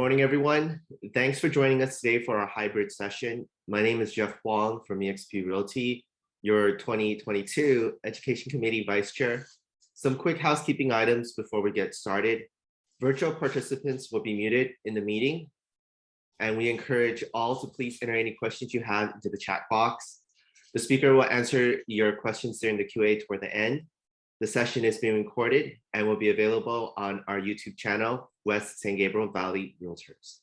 morning, everyone. Thanks for joining us today for our hybrid session. My name is Jeff Wong from eXp Realty, your 2022 Education Committee Vice Chair. Some quick housekeeping items before we get started. Virtual participants will be muted in the meeting, and we encourage all to please enter any questions you have into the chat box. The speaker will answer your questions during the QA toward the end. The session is being recorded and will be available on our YouTube channel, West San Gabriel Valley Realtors.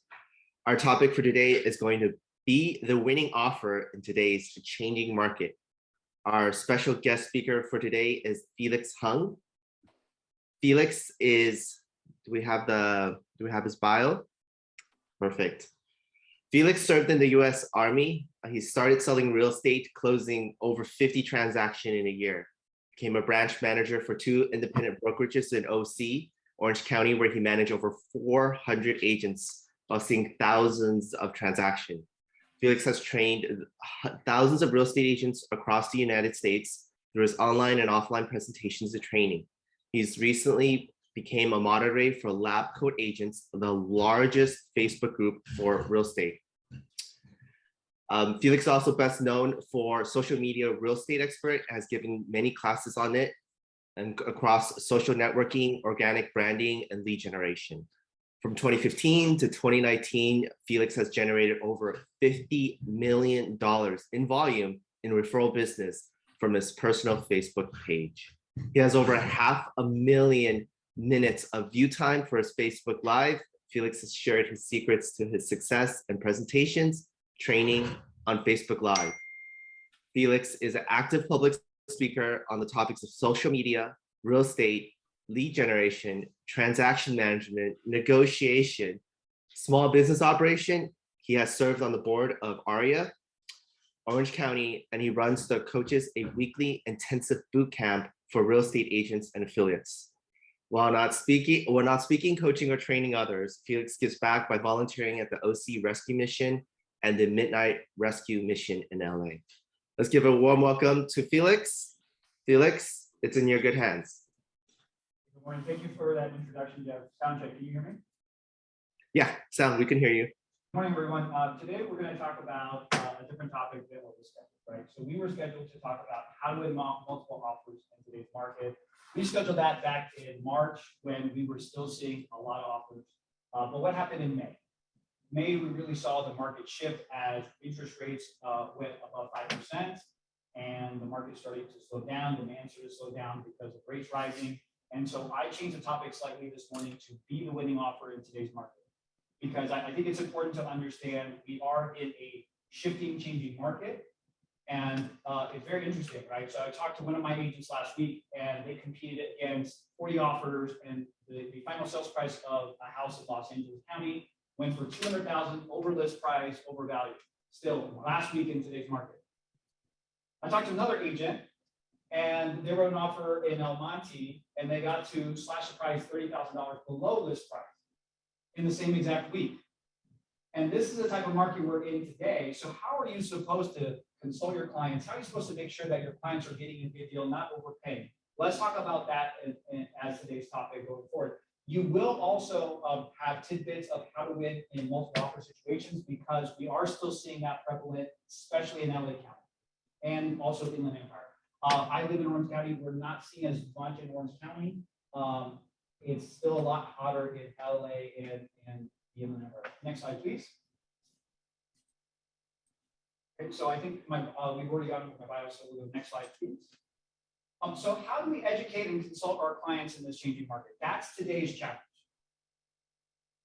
Our topic for today is going to be the winning offer in today's changing market. Our special guest speaker for today is Felix Hung. Felix is, do we have his bio? Perfect. Felix served in the US Army. He started selling real estate, closing over 50 transactions in a year. Became a branch manager for 2 independent brokerages in OC, Orange County, where he managed over 400 agents while seeing thousands of transactions. Felix has trained thousands of real estate agents across the United States through his online and offline presentations and training. He's recently became a moderator for Lab Coat Agents, the largest Facebook group for real estate. Felix is also best known for social media real estate expert, has given many classes on it and across social networking, organic branding, and lead generation. From 2015 to 2019, Felix has generated over $50 million in volume in referral business from his personal Facebook page. He has over 500,000 minutes of view time for his Facebook Live. Felix has shared his secrets to his success and presentations, training on Facebook Live. Felix is an active public speaker on the topics of social media, real estate, lead generation, transaction management, negotiation, small business operation. He has served on the board of ARIA, Orange County, and he coaches a weekly intensive boot camp for real estate agents and affiliates. While not speaking, coaching, or training others, Felix gives back by volunteering at the OC Rescue Mission and the Midnight Rescue Mission in LA. Let's give a warm welcome to Felix. Felix, it's in your good hands. Good morning. Thank you for that introduction, Jeff. Sound check. Can you hear me? Yeah, we can hear you. Good morning, everyone. Today we're going to talk about a different topic than what was scheduled, right? So we were scheduled to talk about how to win multiple offers in today's market. We scheduled that back in March when we were still seeing a lot of offers. But what happened in May? May, we really saw the market shift as interest rates went above 5%, and the market started to slow down. Demand started to slow down because of rates rising. And so I changed the topic slightly this morning to be the winning offer in today's market, because I think it's important to understand we are in a shifting, changing market. And it's very interesting, right? So I talked to one of my agents last week, and they competed against 40 offers, and the final sales price of a house in Los Angeles County went for $200,000 over list price, over value, still last week in today's market. I talked to another agent, and they wrote an offer in El Monte, and they got to slash the price $30,000 below list price in the same exact week. And this is the type of market we're in today. So how are you supposed to consult your clients? How are you supposed to make sure that your clients are getting a good deal, not overpaying? Let's talk about that as today's topic going forward. You will also have tidbits of how to win in multiple offer situations, because we are still seeing that prevalent, especially in LA County and also Inland Empire. I live in Orange County. We're not seeing as much in Orange County. It's still a lot hotter in LA and the Inland Empire. Next slide, please. Okay, so I think we've already gotten my bio, so we'll go next slide, please. So how do we educate and consult our clients in this changing market? That's today's challenge.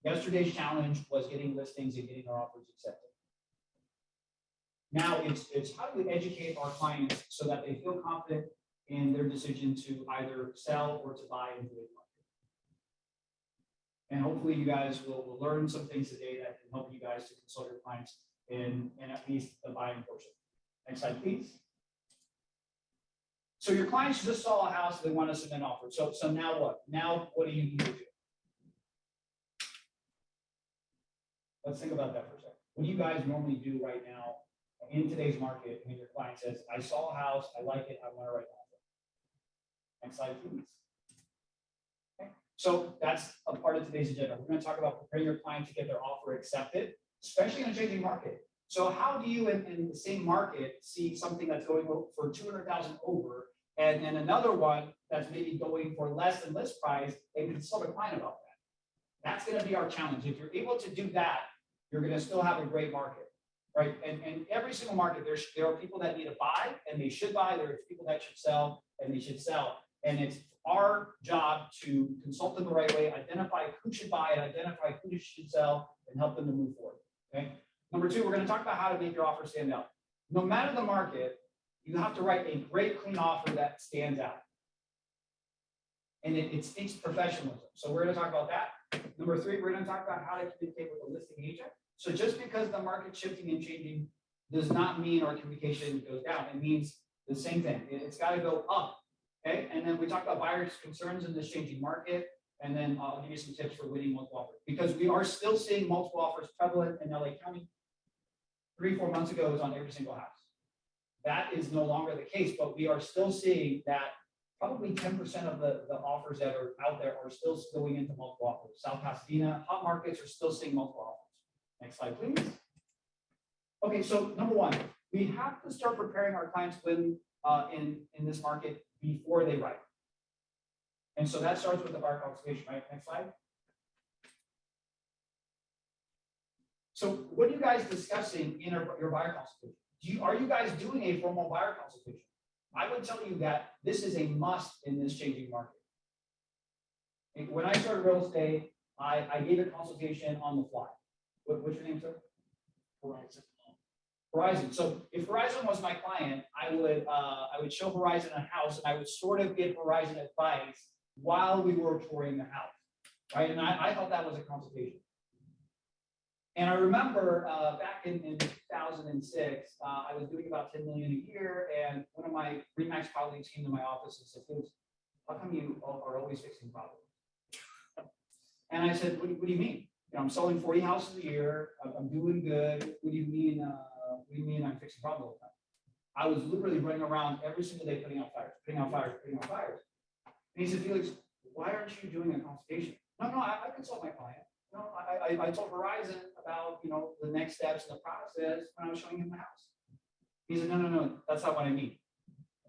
Yesterday's challenge was getting listings and getting our offers accepted. Now it's how do we educate our clients so that they feel confident in their decision to either sell or to buy into the market. And hopefully you guys will learn some things today that can help you guys to consult your clients in at least the buying portion. Next slide, please. So your clients just saw a house, they want to submit an offer. So now what? Now what do you need to do? Let's think about that for a second. What do you guys normally do right now in today's market when your client says, I saw a house, I like it, I want to write an offer? Next slide, please. Okay. So that's a part of today's agenda. We're going to talk about preparing your client to get their offer accepted, especially in a changing market. So how do you in the same market see something that's going for 200,000 over and another one that's maybe going for less than list price and consult a client about that? That's going to be our challenge. If you're able to do that, you're going to still have a great market, right? And every single market, there are people that need to buy and they should buy. There are people that should sell and they should sell. And it's our job to consult them the right way, identify who should buy and identify who should sell and help them to move forward, okay? Number two, we're going to talk about how to make your offer stand out. No matter the market, you have to write a great, clean offer that stands out. And it speaks professionalism. So we're going to talk about that. Number three, we're going to talk about how to communicate with a listing agent. So just because the market's shifting and changing does not mean our communication goes down. It means the same thing. It's got to go up. Okay. And then we talk about buyers' concerns in this changing market. And then I'll give you some tips for winning multiple offers because we are still seeing multiple offers prevalent in LA County. 3-4 months ago, it was on every single house. That is no longer the case, but we are still seeing that probably 10% of the offers that are out there are still going into multiple offers. South Pasadena, hot markets are still seeing multiple offers. Next slide, please. Okay, so number one, we have to start preparing our clients to win in this market before they write. And so that starts with the buyer consultation, right? Next slide. So what are you guys discussing in your buyer consultation? Are you guys doing a formal buyer consultation? I would tell you that this is a must in this changing market. When I started real estate, I gave a consultation on the fly. What's your name, sir? Horizon. Horizon. So if Horizon was my client, I would show Horizon a house and I would sort of give Horizon advice while we were touring the house, right? And I thought that was a consultation. And I remember back in 2006, I was doing about 10 million a year, and one of my RE/MAX colleagues came to my office and said, "How come you are always fixing problems?" And I said, "What do you mean? You know, I'm selling 40 houses a year. I'm doing good. What do you mean? What do you mean I'm fixing problems all the time?" I was literally running around every single day putting out fires, putting out fires, putting out fires. And he said, "Felix, why aren't you doing a consultation?" No, I consult my client. No, I told Verizon about, you know, the next steps in the process when I was showing him the house. He said, no, that's not what I mean.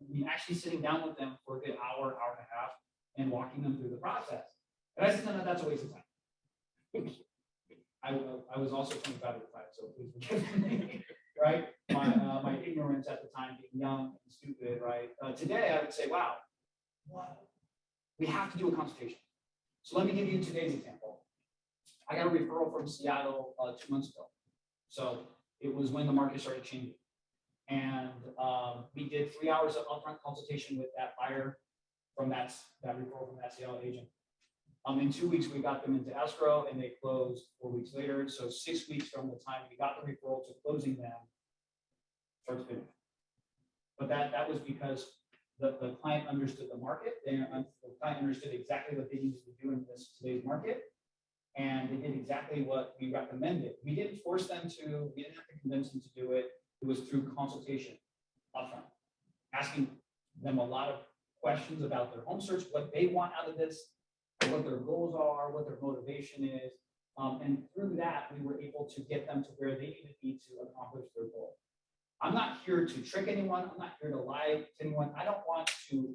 I mean, actually sitting down with them for a good hour and a half and walking them through the process. And I said, no, that's a waste of time. I was also 25 at the time, so please forgive me, right? My ignorance at the time, being young and stupid, right? Today, I would say, wow, we have to do a consultation. So let me give you today's example. I got a referral from Seattle 2 months ago. So it was when the market started changing. And we did 3 hours of upfront consultation with that buyer from that referral from that Seattle agent. In 2 weeks, we got them into escrow and they closed 4 weeks later. So 6 weeks from the time we got the referral to closing them, start to finish. But that was because the client understood the market. The client understood exactly what they needed to do in today's market. And they did exactly what we recommended. We didn't force them to, we didn't have to convince them to do it. It was through consultation upfront, asking them a lot of questions about their home search, what they want out of this, what their goals are, what their motivation is. And through that, we were able to get them to where they needed to be to accomplish their goal. I'm not here to trick anyone. I'm not here to lie to anyone. I don't want to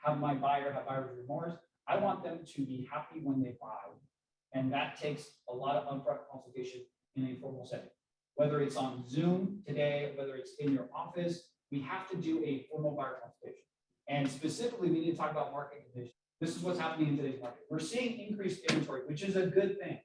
have my buyer have buyer's remorse. I want them to be happy when they buy. And that takes a lot of upfront consultation in a formal setting. Whether it's on Zoom today, whether it's in your office, we have to do a formal buyer consultation. And specifically, we need to talk about market conditions. This is what's happening in today's market. We're seeing increased inventory, which is a good thing.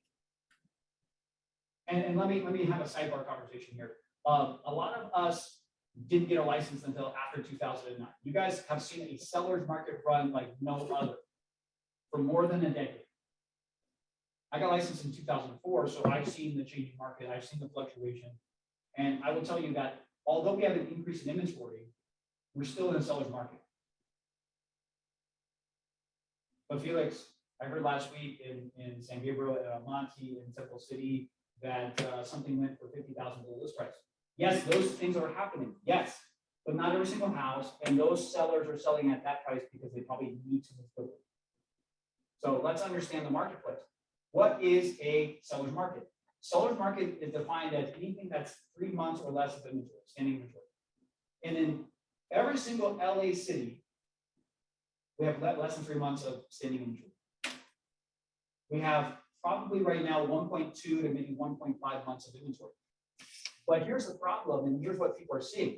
And let me have a sidebar conversation here. A lot of us didn't get a license until after 2009. You guys have seen a seller's market run like no other for more than a decade. I got licensed in 2004, so I've seen the changing market. I've seen the fluctuation. And I will tell you that although we have an increase in inventory, we're still in a seller's market. But Felix, I heard last week in San Gabriel, Monte, in Temple City, that something went for $50,000 below list price. Yes, those things are happening. Yes, but not every single house. And those sellers are selling at that price because they probably need to move quickly. So let's understand the marketplace. What is a seller's market? Seller's market is defined as anything that's 3 months or less of inventory, standing inventory. And in every single LA city, we have less than 3 months of standing inventory. We have probably right now 1.2 to maybe 1.5 months of inventory. But here's the problem, and here's what people are seeing.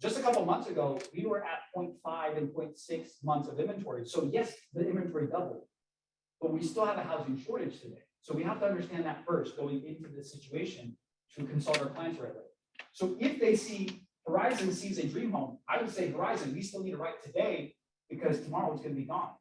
Just a couple months ago, we were at 0.5 and 0.6 months of inventory. So yes, the inventory doubled, but we still have a housing shortage today. So we have to understand that first going into this situation to consult our clients right away. So if they see Verizon sees a dream home, I would say Verizon, we still need to write today because tomorrow it's going to be gone.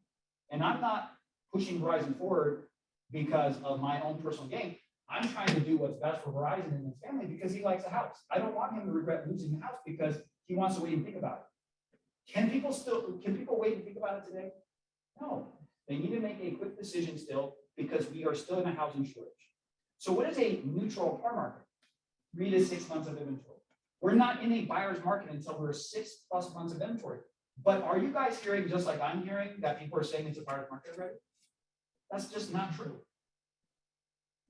And I'm not pushing Verizon forward because of my own personal gain. I'm trying to do what's best for Verizon and his family because he likes the house. I don't want him to regret losing the house because he wants to wait and think about it. Can people wait and think about it today? No, they need to make a quick decision still because we are still in a housing shortage. So what is a neutral car market? 3 to 6 months of inventory. We're not in a buyer's market until we're 6+ months of inventory. But are you guys hearing, just like I'm hearing, that people are saying it's a buyer's market already? That's just not true.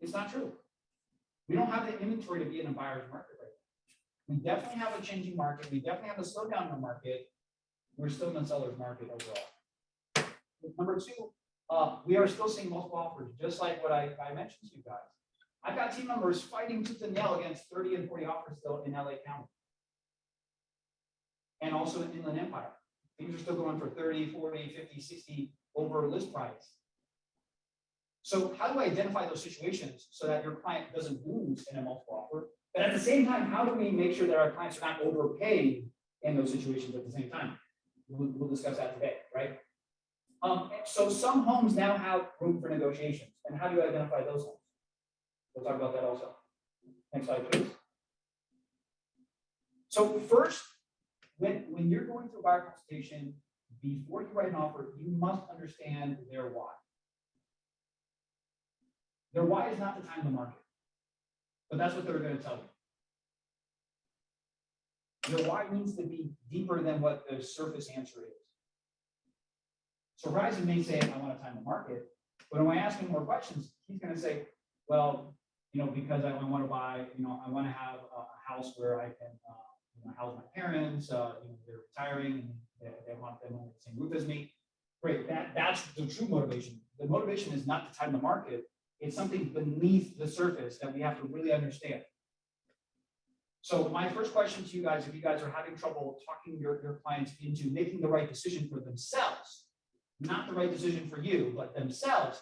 It's not true. We don't have the inventory to be in a buyer's market right now. We definitely have a changing market. We definitely have a slowdown in the market. We're still in the seller's market overall. Number two, we are still seeing multiple offers, just like what I mentioned to you guys. I've got team members fighting tooth and nail against 30 and 40 offers still in LA County. And also in Inland Empire. Things are still going for 30, 40, 50, 60 over list price. So how do I identify those situations so that your client doesn't lose in a multiple offer? But at the same time, how do we make sure that our clients are not overpaying in those situations at the same time? We'll discuss that today, right? So some homes now have room for negotiations. And how do you identify those homes? We'll talk about that also. Next slide, please. So first, when you're going through a buyer consultation, before you write an offer, you must understand their why. Their why is not to time the market, but that's what they're going to tell you. Their why needs to be deeper than what the surface answer is. So Verizon may say, I want to time the market, but when I ask him more questions, he's going to say, well, because I want to buy, I want to have a house where I can house my parents, they're retiring and they want them on the same roof as me. Great, that's the true motivation. The motivation is not to time the market. It's something beneath the surface that we have to really understand. So my first question to you guys, if you guys are having trouble talking your clients into making the right decision for themselves, not the right decision for you, but themselves,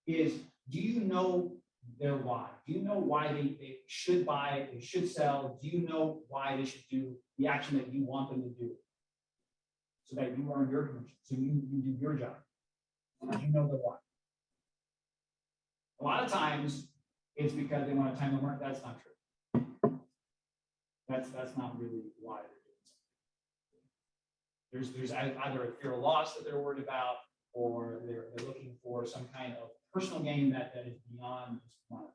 is do you know their why? Do you know why they should buy, they should sell? Do you know why they should do the action that you want them to do? So that you earn your commission, so you do your job. Do you know the why? A lot of times it's because they want to time the market. That's not true. That's not really why they're doing something. There's either a fear of loss that they're worried about, or they're looking for some kind of personal gain that is beyond just monetary.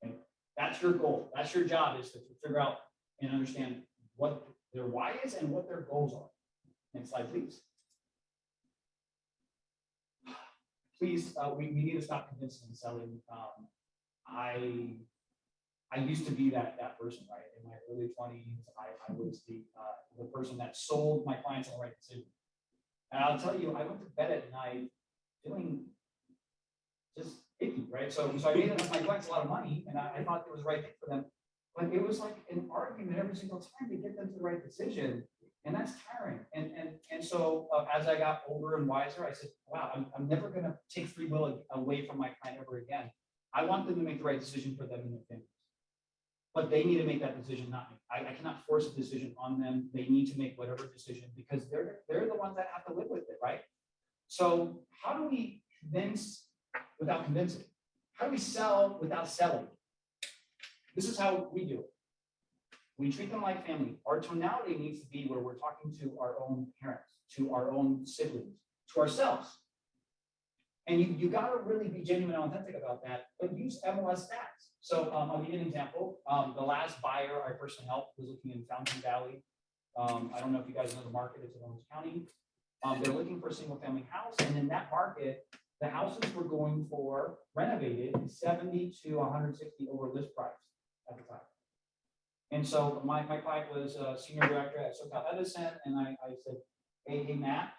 Okay? That's your goal. That's your job, is to figure out and understand what their why is and what their goals are. Next slide, please. Please, we need to stop convincing and selling. I used to be that person, right? In my early 20s, I was the person that sold my clients on the right decision. And I'll tell you, I went to bed at night feeling just icky, right? So I made my clients a lot of money, and I thought it was the right thing for them. But it was like an argument every single time to get them to the right decision. And that's tiring. And so as I got older and wiser, I said, wow, I'm never going to take free will away from my client ever again. I want them to make the right decision for them and their families. But they need to make that decision, not me. I cannot force a decision on them. They need to make whatever decision because they're the ones that have to live with it, right? So how do we convince without convincing? How do we sell without selling? This is how we do it. We treat them like family. Our tonality needs to be where we're talking to our own parents, to our own siblings, to ourselves. And you got to really be genuine and authentic about that, but use MLS stats. So I'll give you an example. The last buyer I personally helped was looking in Fountain Valley. I don't know if you guys know the market, it's in Orange County. They're looking for a single family house. And in that market, the houses were going for renovated 70 to 160 over list price at the time. And so my client was a senior director at SoCal Edison, and I said, hey Matt,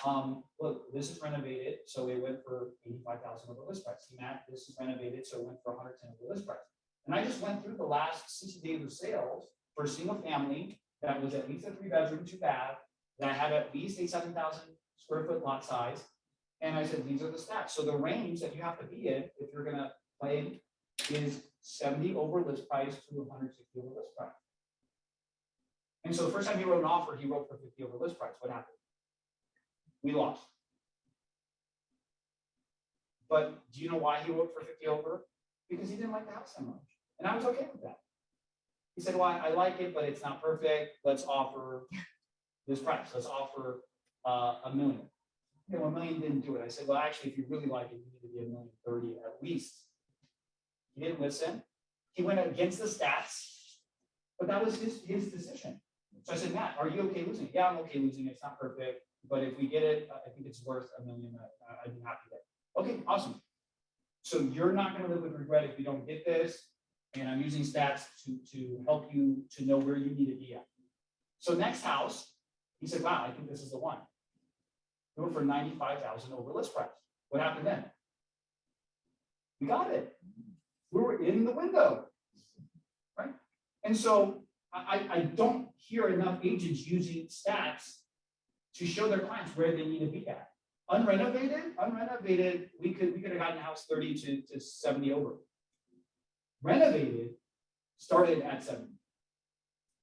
look, this is renovated, so it went for 85,000 over list price. Hey Matt, this is renovated, so it went for 110 over list price. And I just went through the last 60 days of sales for a single family that was at least a 3-bedroom, 2-bath, that had at least a 7,000 square foot lot size. And I said, these are the stats. So the range that you have to be in, if you're gonna play, is 70 over list price to 160 over list price. And so the first time he wrote an offer, he wrote for 50 over list price. What happened? We lost. But do you know why he wrote for 50 over? Because he didn't like the house that much. And I was okay with that. He said, well, I like it, but it's not perfect. Let's offer this price. Let's offer $1 million. Okay, well, $1 million didn't do it. I said, well, actually, if you really like it, you need to be $1.30 million at least. He didn't listen. He went against the stats, but that was his decision. So I said, Matt, are you okay losing? Yeah, I'm okay losing. It's not perfect, but if we get it, I think it's worth $1 million. I'd be happy with it. Okay, awesome. So you're not going to live with regret if you don't get this, and I'm using stats to help you to know where you need to be at. So next house, he said, wow, I think this is the one. We went for 95,000 over list price. What happened then? We got it. We were in the window, right? And so I don't hear enough agents using stats to show their clients where they need to be at. Unrenovated, we could have gotten a house 30 to 70 over. Renovated started at 70.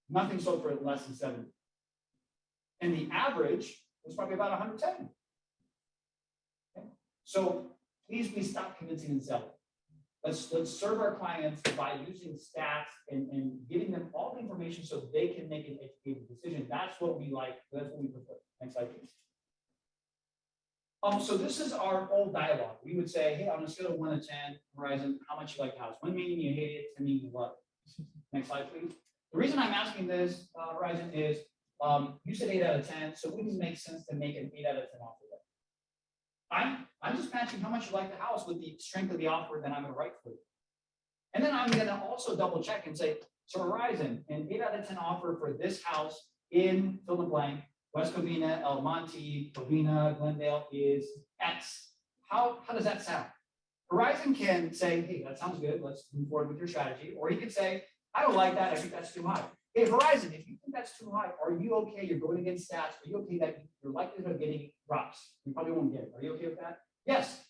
Nothing sold for less than 70. And the average was probably about 110. Okay? So please stop convincing and selling. Let's serve our clients by using stats and giving them all the information so they can make an educated decision. That's what we like. That's what we prefer. Next slide, please. So this is our old dialogue. We would say, hey, on a scale of 1 to 10, Horizon, how much you like the house? 1 meaning you hate it, 10 meaning you love it. Next slide, please. The reason I'm asking this, Horizon, is you said 8 out of 10, so it wouldn't make sense to make an 8 out of 10 offer. I'm just matching how much you like the house with the strength of the offer that I'm going to write for you. And then I'm going to also double check and say, so Horizon, an 8 out of 10 offer for this house in fill in the blank, West Covina, El Monte, Covina, Glendale is X. How does that sound? Horizon can say, hey, that sounds good. Let's move forward with your strategy. Or he could say, I don't like that. I think that's too high. Hey, Horizon, if you think that's too high, are you okay? You're going against stats. Are you okay that your likelihood of getting drops? You probably won't get it. Are you okay with that? Yes.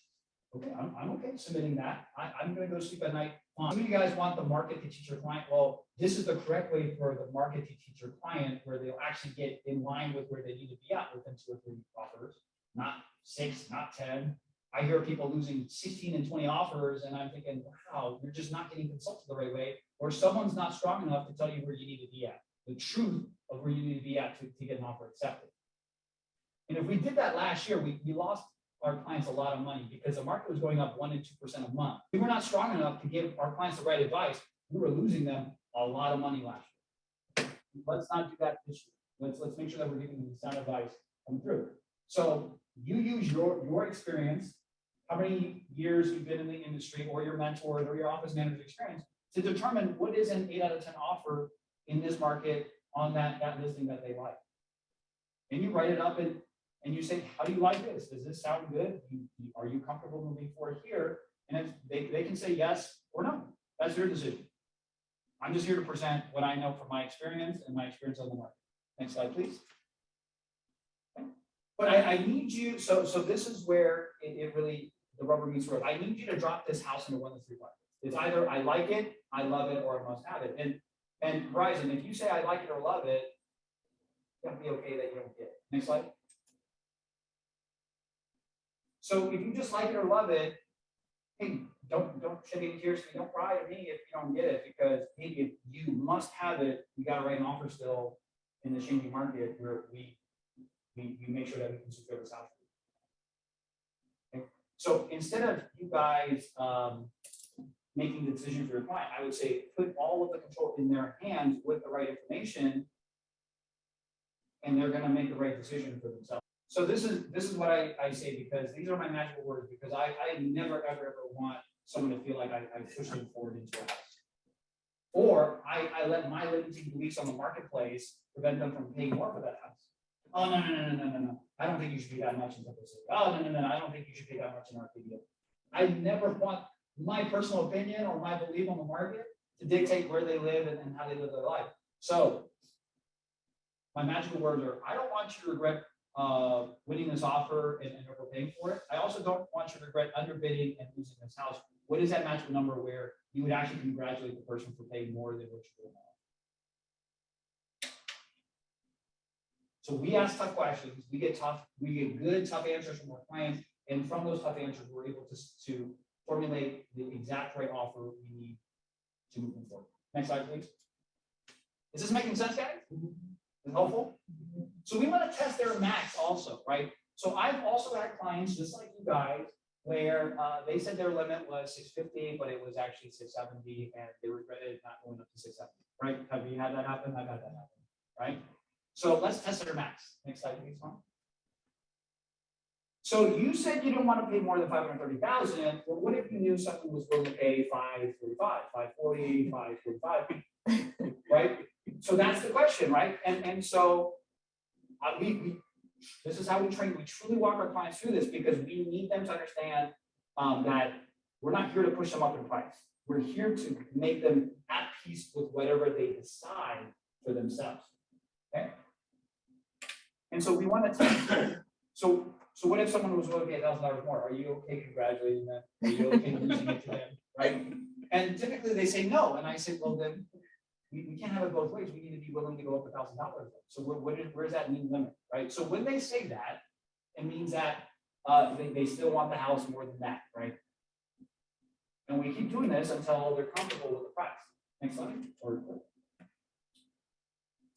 Okay, I'm okay submitting that. I'm going to go sleep at night. Some of you guys want the market to teach your client. Well, this is the correct way for the market to teach your client, where they'll actually get in line with where they need to be at within 2 or 3 offers, not 6, not 10. I hear people losing 16 and 20 offers, and I'm thinking, wow, you're just not getting consulted the right way, or someone's not strong enough to tell you where you need to be at, the truth of where you need to be at to get an offer accepted. And if we did that last year, we lost our clients a lot of money because the market was going up 1 and 2% a month. We were not strong enough to give our clients the right advice. We were losing them a lot of money last year. Let's not do that this year. Let's make sure that we're giving them sound advice come through. So you use your experience, how many years you've been in the industry, or your mentors or your office manager's experience, to determine what is an 8 out of 10 offer in this market on that listing that they like. And you write it up and you say, how do you like this? Does this sound good? Are you comfortable moving forward here? And if they can say yes or no. That's their decision. I'm just here to present what I know from my experience and my experience on the market. Next slide, please. Okay. But I need you, so this is where it really, the rubber meets the road. I need you to drop this house into 1 of 3 buckets. It's either I like it, I love it, or I must have it. And Horizon, if you say I like it or love it, it's gonna be okay that you don't get it. Next slide. So if you just like it or love it, hey, don't shed any tears to me. Don't cry to me if you don't get it, because hey, if you must have it, we got to write an offer still in the changing market where we make sure that we can secure this house. Okay? So instead of you guys making the decision for your client, I would say put all of the control in their hands with the right information, and they're going to make the right decision for themselves. So this is what I say, because these are my magical words, because I never, ever want someone to feel like I push them forward into a house. Or I let my limiting beliefs on the marketplace prevent them from paying more for that house. Oh, no. I don't think you should pay that much in Temple City. Oh, no. I don't think you should pay that much in Arcadia. I never want my personal opinion or my belief on the market to dictate where they live and how they live their life. So my magical words are, I don't want you to regret winning this offer and overpaying for it. I also don't want you to regret underbidding and losing this house. What is that magical number where you would actually congratulate the person for paying more than what you would have? So we ask tough questions, we get good, tough answers from our clients, and from those tough answers, we're able to formulate the exact right offer we need to move them forward. Next slide, please. Is this making sense, guys? Is it helpful? So we want to test their max also, right? So I've also had clients, just like you guys, where they said their limit was 650, but it was actually 670, and they regretted not going up to 670, right? Have you had that happen? I've had that happen, right? So let's test their max. Next slide, please, Tom. So you said you didn't want to pay more than 530,000. Well, what if you knew someone was willing to pay 545, 540, 545, right? So that's the question, right? And so this is how we train. We truly walk our clients through this, because we need them to understand that we're not here to push them up in price. We're here to make them at peace with whatever they decide for themselves. Okay. And so we want to so what if someone was willing to pay $1,000 more? Are you okay congratulating them? Are you okay losing it to them? Right? And typically they say no. And I say, well, then we can't have it both ways. We need to be willing to go up $1,000. So where's that mean limit? Right? So when they say that, it means that they still want the house more than that, right? And we keep doing this until they're comfortable with the price. Next slide.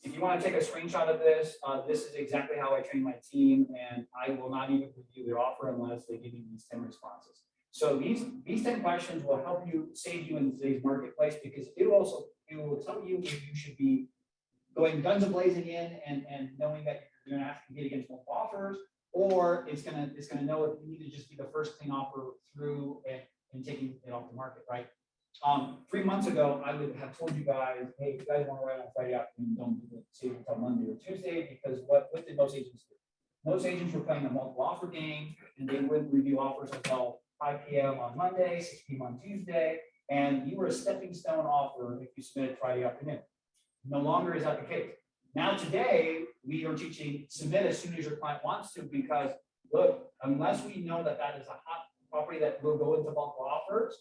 If you want to take a screenshot of this, this is exactly how I train my team, and I will not even review their offer unless they give me these 10 responses. So these 10 questions will help you, save you in today's marketplace, because it will tell you if you should be going guns a-blazing in and knowing that you're going to have to compete against multiple offers, or it's gonna know if you need to just be the first clean offer through and taking it off the market, right? 3 months ago, I would have told you guys, hey, if you guys want to write on Friday afternoon, don't do it, save it until Monday or Tuesday, because what did most agents do? Most agents were playing a multiple offer game, and they wouldn't review offers until 5 p.m. on Monday, 6 p.m. on Tuesday, and you were a stepping stone offer if you submitted Friday afternoon. No longer is that the case. Now today, we are teaching submit as soon as your client wants to, because look, unless we know that that is a hot property that will go into multiple offers,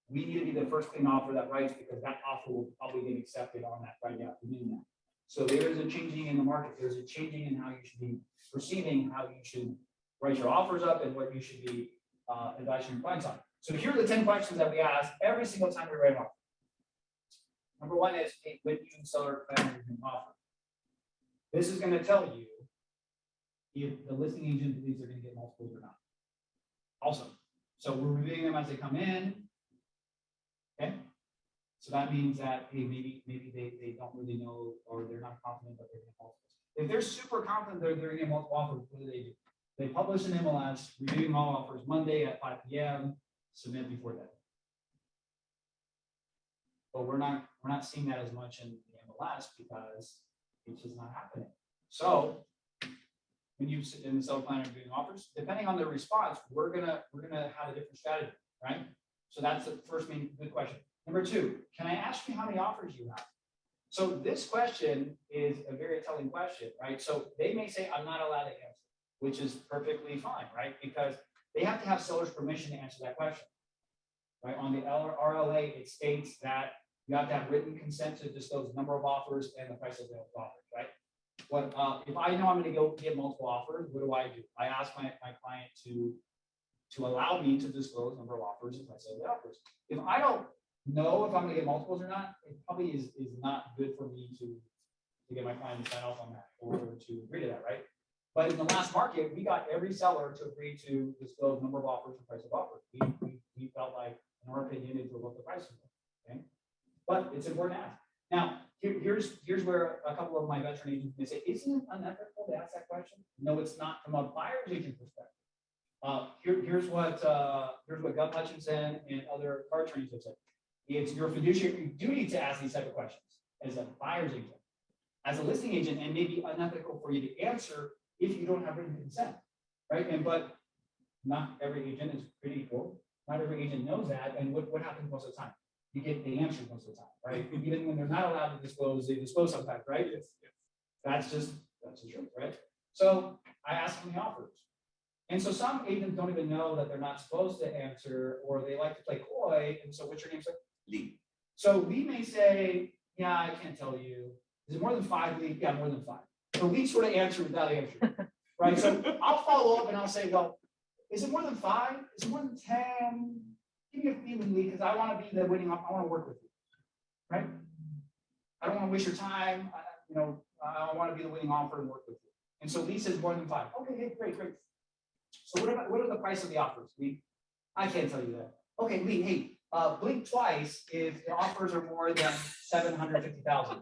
we need to be the first clean offer that writes, because that offer will probably get accepted on that Friday afternoon now. So there is a changing in the market. There's a changing in how you should be perceiving, how you should write your offers up, and what you should be advising your clients on. So here are the 10 questions that we ask every single time we write an offer. Number one is, hey, when do you seller plan an offer? This is going to tell you if the listing agent believes they're going to get multiples or not. Also, so we're reviewing them as they come in. Okay, so that means that, hey, maybe they don't really know, or they're not confident that they're going to multiples. If they're super confident they're going to get multiple offers, what do? They publish an MLS reviewing all offers Monday at 5 p.m. Submit before that. But we're not seeing that as much in the MLS, because it's just not happening. So when you sit in the seller planner reviewing offers, depending on their response, we're gonna have a different strategy, right? So that's the first main good question. Number two, can I ask you how many offers you have? So this question is a very telling question, right? So they may say, I'm not allowed to answer, which is perfectly fine, right? Because they have to have seller's permission to answer that question, right? On the RLA, it states that you have to have written consent to disclose number of offers and the price of the offers, right? But if I know I'm going to go get multiple offers, what do? I ask my client to allow me to disclose number of offers and price of the offers. If I don't know if I'm going to get multiples or not, it probably is not good for me to get my client to sign off on that or to agree to that, right? But in the last market, we got every seller to agree to disclose number of offers and price of offers. We felt like, in our opinion, it's what the price was, okay? But it's important to ask. Now, here's where a couple of my veteran agents may say, isn't it unethical to ask that question? No, it's not from a buyer's agent perspective. Here's what Gov Hutchinson and other car attorneys have said. It's your fiduciary duty to ask these type of questions as a buyer's agent. As a listing agent, and maybe unethical for you to answer if you don't have written consent, right? But not every agent is created equal. Not every agent knows that. And what happens most of the time? You get the answer most of the time, right? Even when they're not allowed to disclose, they disclose sometimes, right? That's the truth, right? So I ask them the offers. And so some agents don't even know that they're not supposed to answer, or they like to play coy. And so what's your name, sir? Lee. So Lee may say, yeah, I can't tell you. Is it more than 5, Lee? Yeah, more than 5. So Lee sort of answered without answering, right? So I'll follow up and I'll say, well, is it more than 5? Is it more than 10? Give me a feeling, Lee, because I want to be the winning. I want to work with you, right? I don't want to waste your time. I want to be the winning offer and work with you. And so Lee says more than 5. Okay, hey, great. So what are the price of the offers, Lee? I can't tell you that. Okay, Lee, hey, blink twice if the offers are more than 750,000.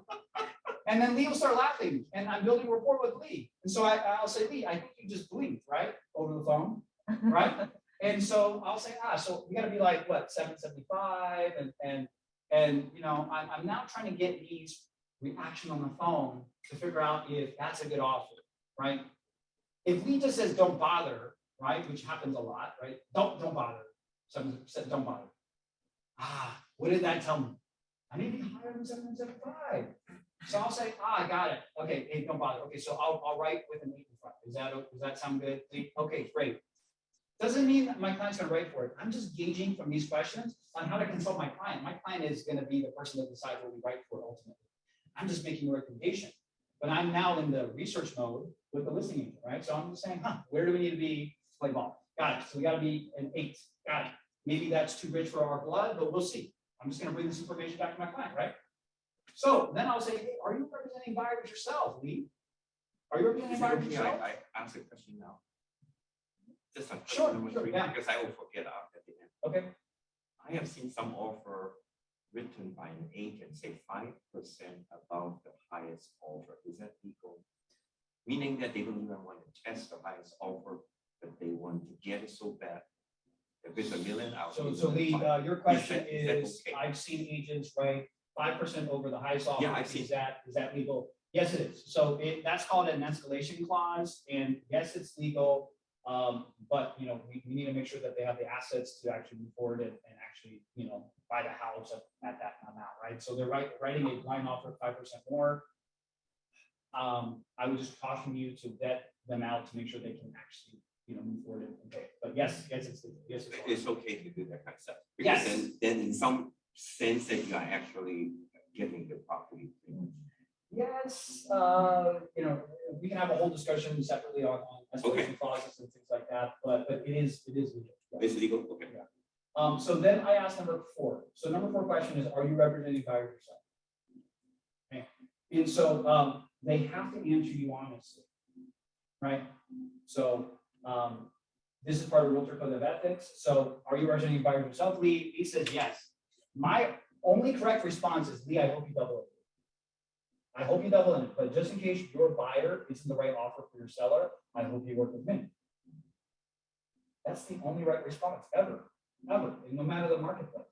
And then Lee will start laughing, and I'm building rapport with Lee. And so I'll say, Lee, I think you just blinked, right? Over the phone, right? And so I'll say, so we got to be like, what, 775? And I'm now trying to get Lee's reaction on the phone to figure out if that's a good offer, right? If Lee just says, don't bother, right? Which happens a lot, right? Don't bother. Someone said, don't bother. What did that tell me? I need to be higher than 775. So I'll say, I got it. Okay, hey, don't bother. Okay, so I'll write with an 8 in front. Does that sound good? Okay, great. Doesn't mean that my client's gonna write for it. I'm just gauging from these questions on how to consult my client. My client is gonna be the person that decides what we write for ultimately. I'm just making a recommendation. But I'm now in the research mode with the listing agent, right? So I'm just saying, where do we need to be to play ball? Got it. So we gotta be an 8. Got it. Maybe that's too rich for our blood, but we'll see. I'm just gonna bring this information back to my client, right? So then I'll say, hey, are you representing buyers yourself, Lee? Are you representing buyers yourself? I answer the question now. Just a Sure, number sure, 3, yeah. because I will forget after the end. Okay. I have seen some offer written by an agent, say 5% above the highest offer. Is that legal? Meaning that they don't even want to test the highest offer, but they want to get it so bad. If it's $1 million, I'll So Lee, your question is that is, okay? I've seen agents write 5% over the highest offer. Yeah, I've seen. Is that legal? Yes, it is. So that's called an escalation clause, and yes, it's legal. But we need to make sure that they have the assets to actually move forward and actually buy the house at that amount, right? So they're writing a blind offer 5% more. I would just caution you to vet them out to make sure they can actually move forward and pay. But yes, It's okay to do that kind of stuff. Because Yes. then in some sense that you are actually getting the property. Yes, we can have a whole discussion separately on escalation clauses and things like that, but it is legal. It's legal, okay. So then I asked number 4. So number 4 question is, are you representing buyers yourself? Okay. And so they have to answer you honestly, right? So this is part of the Realtor Code of Ethics. So are you representing buyers yourself, Lee? He says yes. My only correct response is, Lee, I hope you double it. I hope you double in, but just in case your buyer isn't the right offer for your seller, I hope you work with me. That's the only right response ever, no matter the marketplace.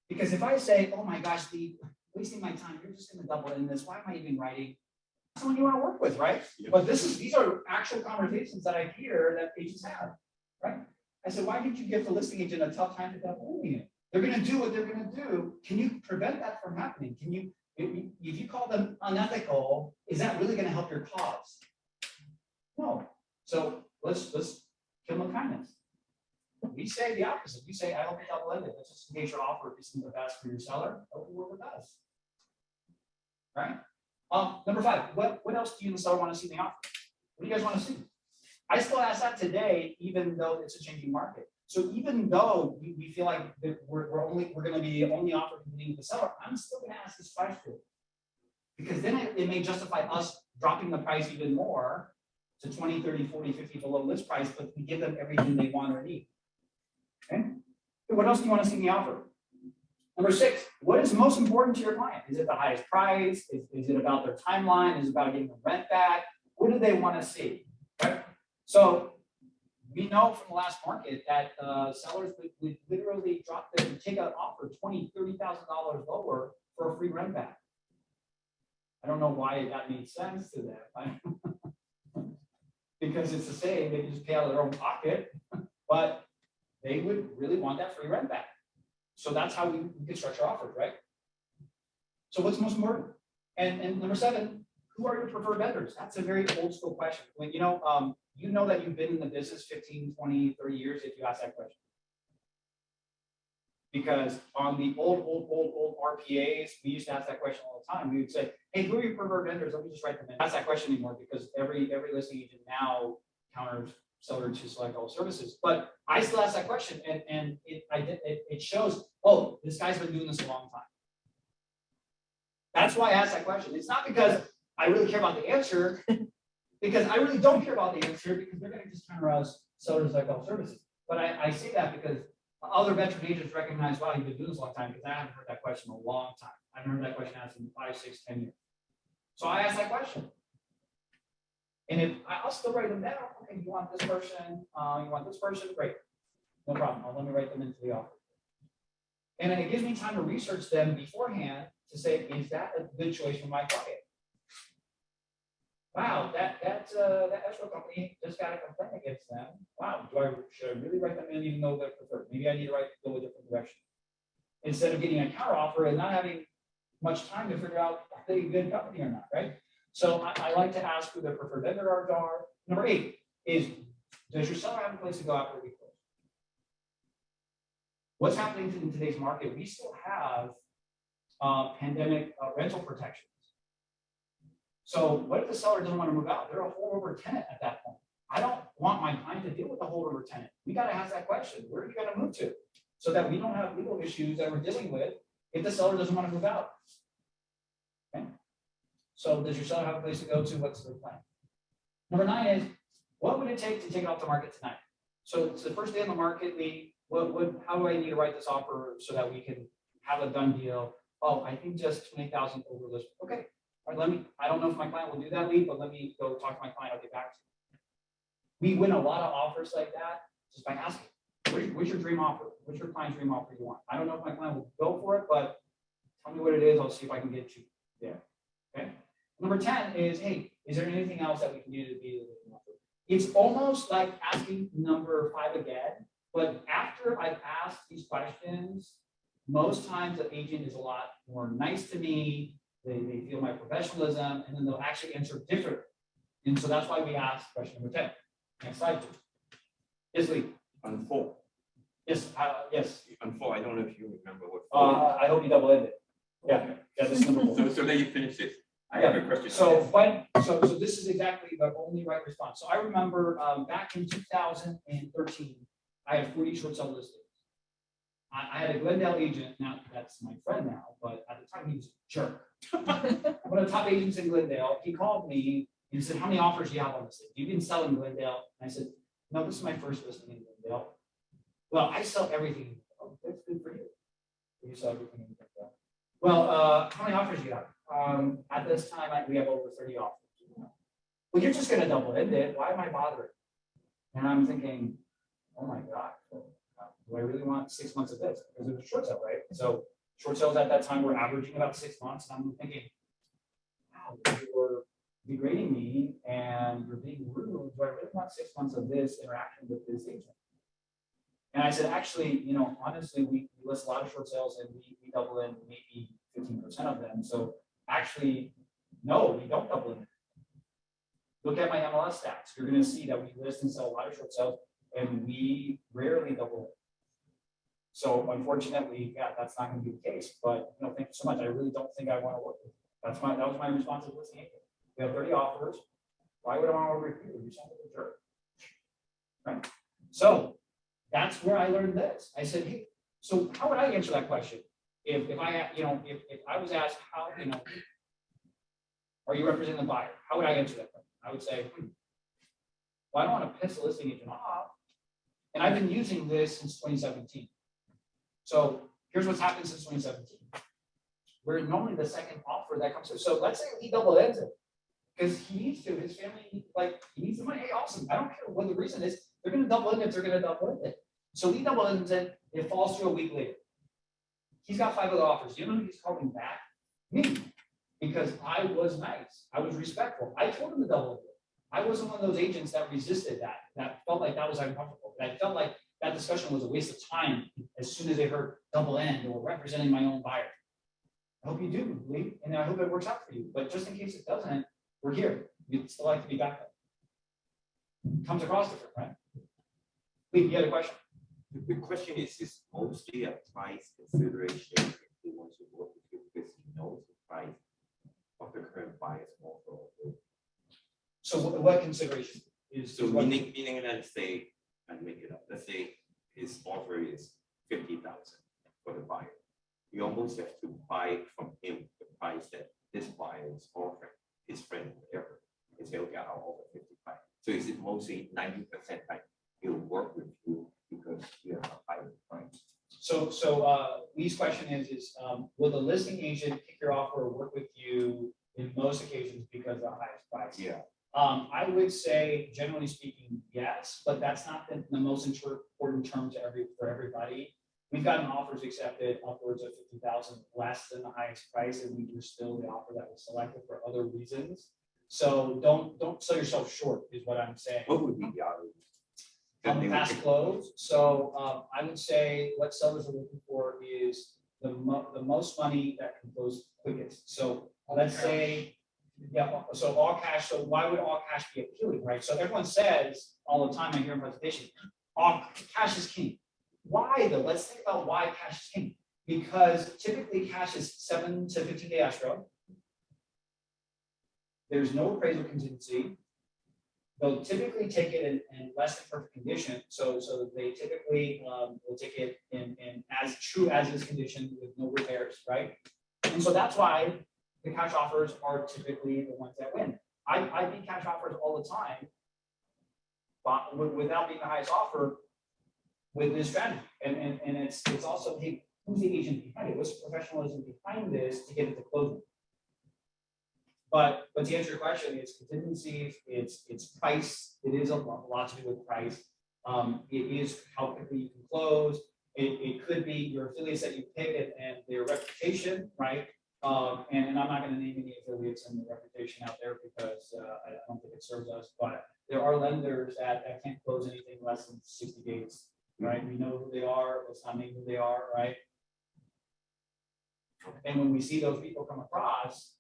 Because if I say, oh my gosh, Lee, wasting my time, you're just going to double in this. Why am I even writing? Someone you want to work with, right? Yeah. But these are actual conversations that I hear that agents have, right? I said, why did you give the listing agent a tough time to double in it? They're going to do what they're going to do. Can you prevent that from happening? Can you? If you call them unethical, is that really going to help your cause? No. So let's kill them with kindness. We say the opposite. We say, I hope you double ended. That's just in case your offer isn't the best for your seller. I hope you work with us. Right? Number 5. What else do you and the seller want to see in the offer? What do you guys want to see? I still ask that today, even though it's a changing market. So even though we feel like that we're going to be only offering competing with the seller, I'm still going to ask this question, because then it may justify us dropping the price even more to 20, 30, 40, 50 below list price, but we give them everything they want or need. Okay. So what else do you want to see in the offer? Number 6, what is most important to your client? Is it the highest price? Is it about their timeline? Is it about getting the rent back? What do they want to see? Right? So we know from the last market that sellers would literally take an offer $20,000, $30,000 lower for a free rent back. I don't know why that made sense to them. Because it's the same, they just pay out of their own pocket, but they would really want that free rent back. So that's how we construct our offers, right? So what's most important? And number 7, who are your preferred vendors? That's a very old school question. When you know that you've been in the business 15, 20, 30 years if you ask that question. Because on the old RPAs, we used to ask that question all the time. We would say, hey, who are your preferred vendors? Let me just write them in. Ask that question anymore because every listing agent now counters seller to select all services. But I still ask that question, and it shows, oh, this guy's been doing this a long time. That's why I asked that question. It's not because I really care about the answer, because I really don't care about the answer because they're going to just counter us sellers to select all services. But I say that because other veteran agents recognize, wow, you've been doing this a long time, because I haven't heard that question in a long time. I haven't heard that question asked in 5, 6, 10 years. So I asked that question. And if I'll still write them down, okay, you want this person, you want this person, great. No problem. Let me write them into the offer. And it gives me time to research them beforehand to say, is that a good choice for my client? Wow, that escrow company just got a complaint against them. Wow, should I really write them in even though they're preferred? Maybe I need to go a different direction. Instead of getting a counter offer and not having much time to figure out if they're a good company or not, right? So I like to ask who their preferred vendors are. Number 8 is, does your seller have a place to go after we close? What's happening in today's market? We still have pandemic rental protections. So what if the seller doesn't want to move out? They're a holdover tenant at that point. I don't want my client to deal with the holdover tenant. We got to ask that question. Where are you going to move to? So that we don't have legal issues that we're dealing with if the seller doesn't want to move out. Okay. So does your seller have a place to go to? What's their plan? Number 9 is, what would it take to take it off the market tonight? So it's the first day on the market. How do I need to write this offer so that we can have a done deal? Oh, I think just 20,000 over list. Okay. All right, I don't know if my client will do that lead, but let me go talk to my client. I'll get back to you. We win a lot of offers like that just by asking, what's your dream offer? What's your client's dream offer you want? I don't know if my client will go for it, but tell me what it is. I'll see if I can get you there. Okay. Number 10 is, hey, is there anything else that we can do to be the offer? It's almost like asking number 5 again, but after I've asked these questions, most times the agent is a lot more nice to me. They feel my professionalism, and then they'll actually answer differently. And so that's why we ask question number 10. Next slide, please. Yes, Lee. On 4. Yes, yes. On 4, I don't know if you remember what 4. I hope you double ended. Yeah, this is number 4. So let you finish this. I have a question. So this is exactly the only right response. So I remember back in 2013, I had 40 short sale listings. I had a Glendale agent. Now that's my friend now, but at the time he was a jerk. One of the top agents in Glendale. He called me and he said, "How many offers do you have on this? You've been selling Glendale?" And I said, "No, this is my first listing in Glendale." "Well, I sell everything." "Oh, that's good for you. You sell everything in Glendale." "Well, how many offers do you have?" At this time, we have over 30 offers. "Well, you're just going to double end it. Why am I bothering?" And I'm thinking, oh my God, do I really want 6 months of this? Because it was a short sale, right? So short sales at that time were averaging about 6 months. And I'm thinking, wow, you're degrading me and you're being rude. Do I really want 6 months of this interaction with this agent? And I said, actually, honestly, we list a lot of short sales and we double in maybe 15% of them. So actually, no, we don't double in. Look at my MLS stats. You're going to see that we list and sell a lot of short sales and we rarely double in. So unfortunately, yeah, that's not going to be the case. But thank you so much. I really don't think I want to work with you. That was my response to listing agent. We have 30 offers. Why would I want to work with you? You sound like a jerk. Right? So that's where I learned this. I said, hey, so how would I answer that question? If I was asked how, are you representing the buyer? How would I answer that question? I would say, well, I don't want to piss the listing agent off. And I've been using this since 2017. So Here's what's happened since 2017. We're normally the second offer that comes through. So let's say he double ends it because he needs to. His family, like, he needs the money. Hey, awesome. I don't care what the reason is. They're going to double end it. They're going to double end it. So he double ends it. It falls through a week later. He's got 5 other offers. You know who he's calling back? Me. Because I was nice. I was respectful. I told him to double end it. I wasn't one of those agents that resisted that felt like that was uncomfortable. That felt like that discussion was a waste of time as soon as they heard double end or representing my own buyer. I hope you do, Lee, and I hope it works out for you. But just in case it doesn't, we're here. We'd still like to be back there. Comes across different, right? Lee, you had a question? The question is mostly a price consideration if he wants to work with you because he knows the price of the current buyer's offer. So what consideration is? So what- meaning let's say, and make it up, let's say his offer is 50,000 for the buyer. You almost have to buy from him the price that this buyer is offering, his friend, whatever. He say, okay, I'll offer 55. So is it mostly 90% like he'll work with you because you have a higher price? So Lee's question is will the listing agent pick your offer or work with you in most occasions because of the highest price? Yeah. I would say, generally speaking, yes, but that's not the most important term for everybody. We've gotten offers accepted upwards of 50,000 less than the highest price, and we were still the offer that was selected for other reasons. So don't sell yourself short, is what I'm saying. What would be the other? On the fast close, so I would say what sellers are looking for is the most money that can close quickest. So let's say, yeah, so all cash. So why would all cash be appealing, right? So everyone says all the time I hear in presentation, all cash is king. Why though? Let's think about why cash is king. Because typically cash is 7 to 15 day escrow. There's no appraisal contingency. They'll typically take it in less than perfect condition. So they typically will take it in as true as is condition with no repairs, right? And so that's why the cash offers are typically the ones that win. I beat cash offers all the time, but without being the highest offer with this strategy. And it's also, hey, who's the agent behind it? What's the professionalism behind this to get it to closing? But to answer your question, it's contingencies, it's price. It is a lot to do with price. It is how quickly you can close. It could be your affiliates that you pick and their reputation, right? And I'm not going to name any affiliates and the reputation out there because I don't think it serves us. But there are lenders that can't close anything less than 60 days, right? We know who they are. Let's not name who they are, right? And when we see those people come across,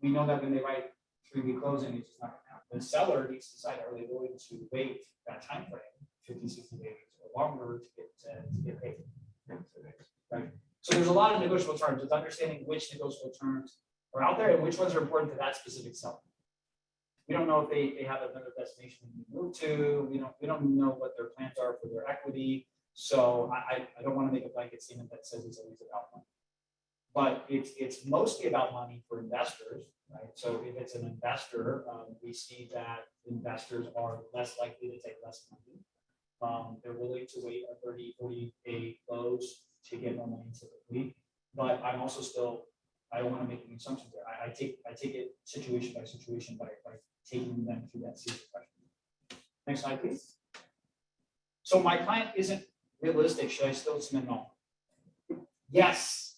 we know that when they write 3-week closing, it's just not going to happen. The seller needs to decide, are they willing to wait that time frame, 50, 60 days or longer to get paid? Right. So there's a lot of negotiable terms. It's understanding which negotiable terms are out there and which ones are important to that specific seller. We don't know if they have another destination to move to. We don't know what their plans are for their equity. So I don't want to make a blanket statement that says it's always about money. But it's mostly about money for investors, right? So if it's an investor, we see that investors are less likely to take less money. They're willing to wait a 30, 40-day close to get more money typically. But I'm also still, I don't want to make any assumptions there. I take it situation by situation by taking them through that series of questions. Next slide, please. So my client isn't realistic. Should I still submit an offer? Yes.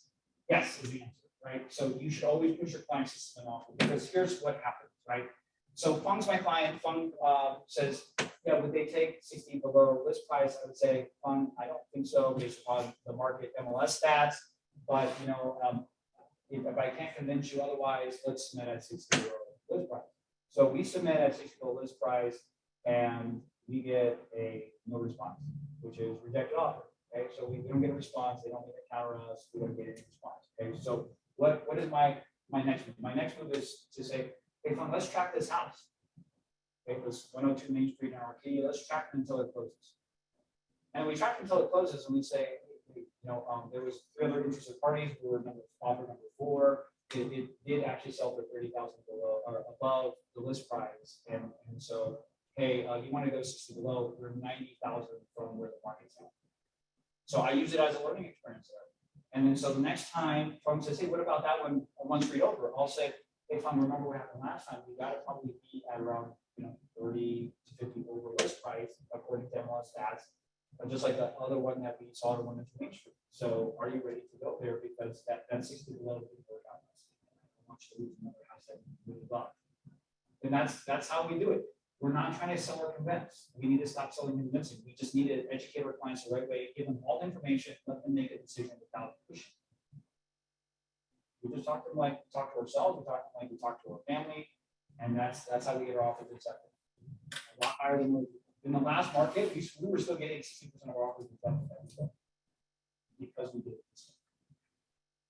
Yes is the answer, right? So you should always push your clients to submit an offer because here's what happens, right? So Fung's my client. Fung says, yeah, would they take 60 below list price? I would say, Fung, I don't think so based upon the market MLS stats. But if I can't convince you otherwise, let's submit at 60 below list price. So we submit at 60 below list price, and we get a no response, which is rejected offer. Okay, so we don't get a response. They don't get to counter us. We don't get any response. Okay, so what is my next move? My next move is to say, hey, Fung, let's track this house. Okay, this 102 Main Street in RP. Let's track it until it closes. And we track it until it closes, and we say, there was 3 other interested parties. We were offer number 4. It did actually sell for 30,000 below or above the list price, and so hey, you want to go 60 below? We're 90,000 from where the market's at. So I use it as a learning experience there. And then so the next time Tom says, hey, what about that one street over? I'll say, hey, Tom, remember what happened last time? We got to probably be at around 30 to 50 over list price according to MLS stats. But just like the other one that we saw, the one in Main Street. So are you ready to go there? Because that 60 below didn't work out. I want you to lose another house that you really love. And that's how we do it. We're not trying to sell or convince. We need to stop selling and convincing. We just need to educate our clients the right way, give them all the information, let them make a decision without pushing. We just talk to them like we talk to ourselves, we talk to them like we talk to our family, and that's how we get our offers accepted. A lot higher than in the last market, we were still getting 60% of our offers accepted because we did it.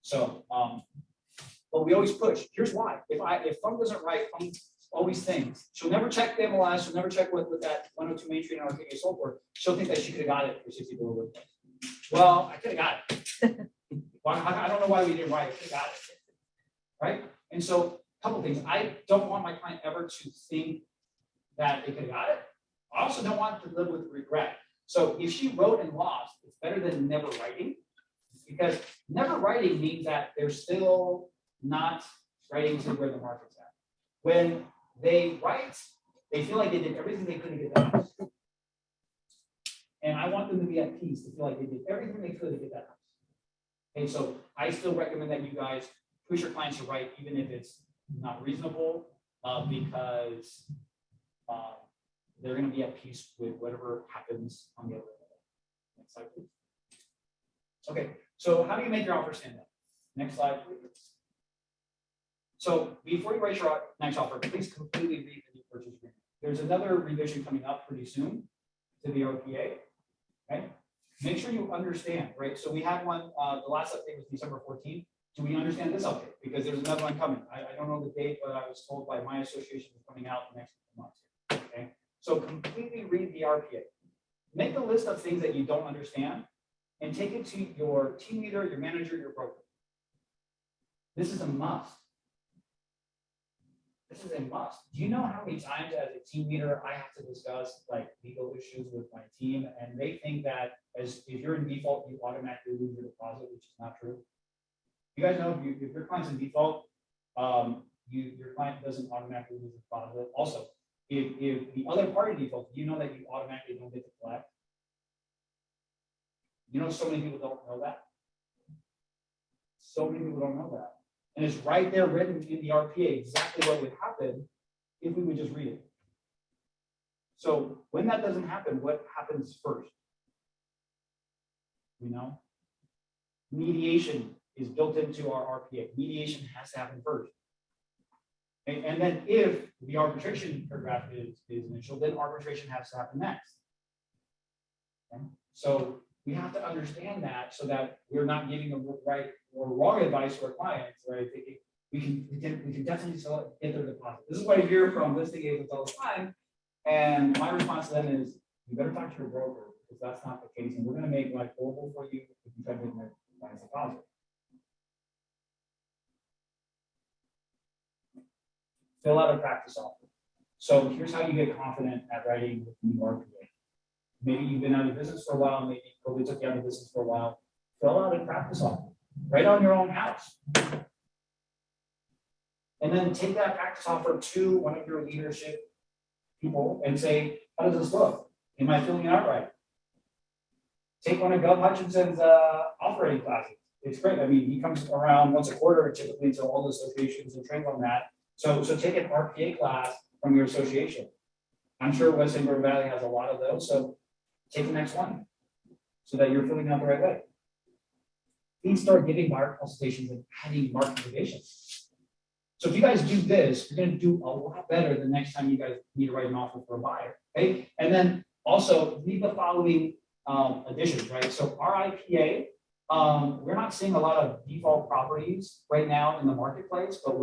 So, but we always push. Here's why. If Fung doesn't write, Fung always thinks she'll never check the MLS, she'll never check what that 102 Main Street in Arcadia sold for. She'll think that she could have got it for 60 below. Well, I could have got it. Well, I don't know why we didn't write it. I could have got it. Right? And so, a couple things. I don't want my client ever to think that they could have got it. I also don't want to live with regret. So if she wrote and lost, it's better than never writing, because never writing means that they're still not writing to where the market's at. When they write, they feel like they did everything they could to get that house. And I want them to be at peace, to feel like they did everything they could to get that house. And so I still recommend that you guys push your clients to write, even if it's not reasonable, because they're going to be at peace with whatever happens on the other end. Next slide, please. Okay, so how do you make your offer stand up? Next slide, please. So before you write your next offer, please completely read the new purchase agreement. There's another revision coming up pretty soon to the RPA. Okay, make sure you understand, right? So we had one, the last update was December 14th. Do we understand this update? Because there's another one coming. I don't know the date, but I was told by my association it's coming out the next months. Okay, so completely read the RPA. Make a list of things that you don't understand and take it to your team leader, your manager, your broker. This is a must. This is a must. Do you know how many times as a team leader I have to discuss like legal issues with my team, and they think that if you're in default, you automatically lose your deposit, which is not true. You guys know if your client's in default, your client doesn't automatically lose the deposit. Also, if the other party defaults, you know that you automatically don't get to collect. You know, so many people don't know that. So many people don't know that. And it's right there written in the RPA exactly what would happen if we would just read it. So when that doesn't happen, what happens first? You know, mediation is built into our RPA. Mediation has to happen first. And then if the arbitration paragraph is initial, then arbitration has to happen next. Okay? So we have to understand that so that we're not giving a right or wrong advice to our clients, right? We can definitely get their deposit. This is what I hear from listing agents all the time. And my response to them is, you better talk to your broker, because that's not the case. And we're going to make life horrible for you if you try to get their client's deposit. Fill out a practice offer. So here's how you get confident at writing with the RPA. Maybe you've been out of business for a while, maybe COVID took you out of business for a while. Fill out a practice offer. Write on your own house. And then take that practice offer to one of your leadership people and say, how does this look? Am I filling it out right? Take one of Gov Hutchinson's operating classes. It's great. I mean, he comes around once a quarter typically to all the associations and trains on that. So take an RPA class from your association. I'm sure West Inver Valley has a lot of those. So take the next one so that you're filling out the right way. Please start giving buyer consultations and adding market innovation. So if you guys do this, you're going to do a lot better the next time you guys need to write an offer for a buyer. Okay. And then also leave the following additions, right? So our IPA, we're not seeing a lot of default properties right now in the marketplace, but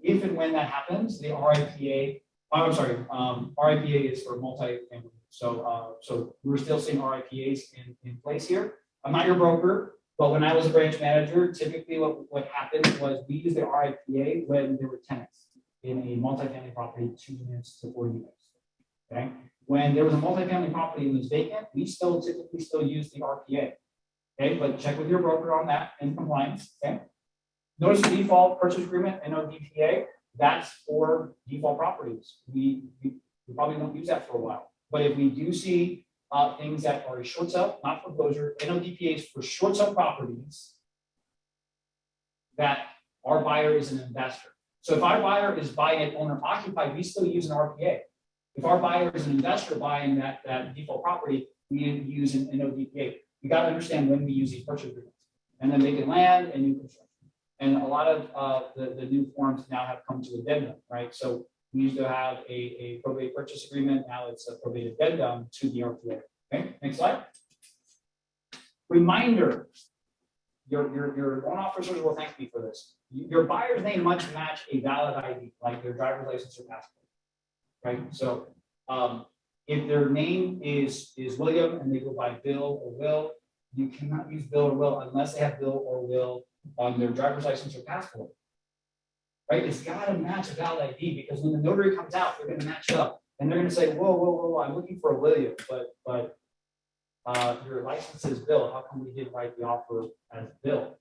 if and when that happens, the RIPA, RIPA is for multi-family. So we're still seeing RIPAs in place here. I'm not your broker, but when I was a branch manager, typically what happened was we used the RIPA when there were tenants in a multi-family property, 2 units to 4 units. Okay. When there was a multi-family property and was vacant, we typically still use the RPA. Okay, but check with your broker on that and compliance, okay? Notice of default purchase agreement, NODPA, that's for default properties. We probably don't use that for a while. But if we do see things that are a short sale, not foreclosure, NODPA is for short sale properties that our buyer is an investor. So if our buyer is buying it owner occupied, we still use an RPA. If our buyer is an investor buying that default property, we use an NODPA. You got to understand when we use these purchase agreements. And then vacant land and new construction. And a lot of the new forms now have come to addendum, right? So we used to have a probate purchase agreement. Now it's a probate addendum to the RPA. Okay, next slide. Reminder, your loan officers will thank me for this. Your buyer's name must match a valid ID, like their driver's license or passport, right? So if their name is William and they go by Bill or Will, you cannot use Bill or Will unless they have Bill or Will on their driver's license or passport, right? It's got to match a valid ID because when the notary comes out, they're going to match up and they're going to say, whoa, I'm looking for a William, but your license is Bill. How come we didn't write the offer as Bill?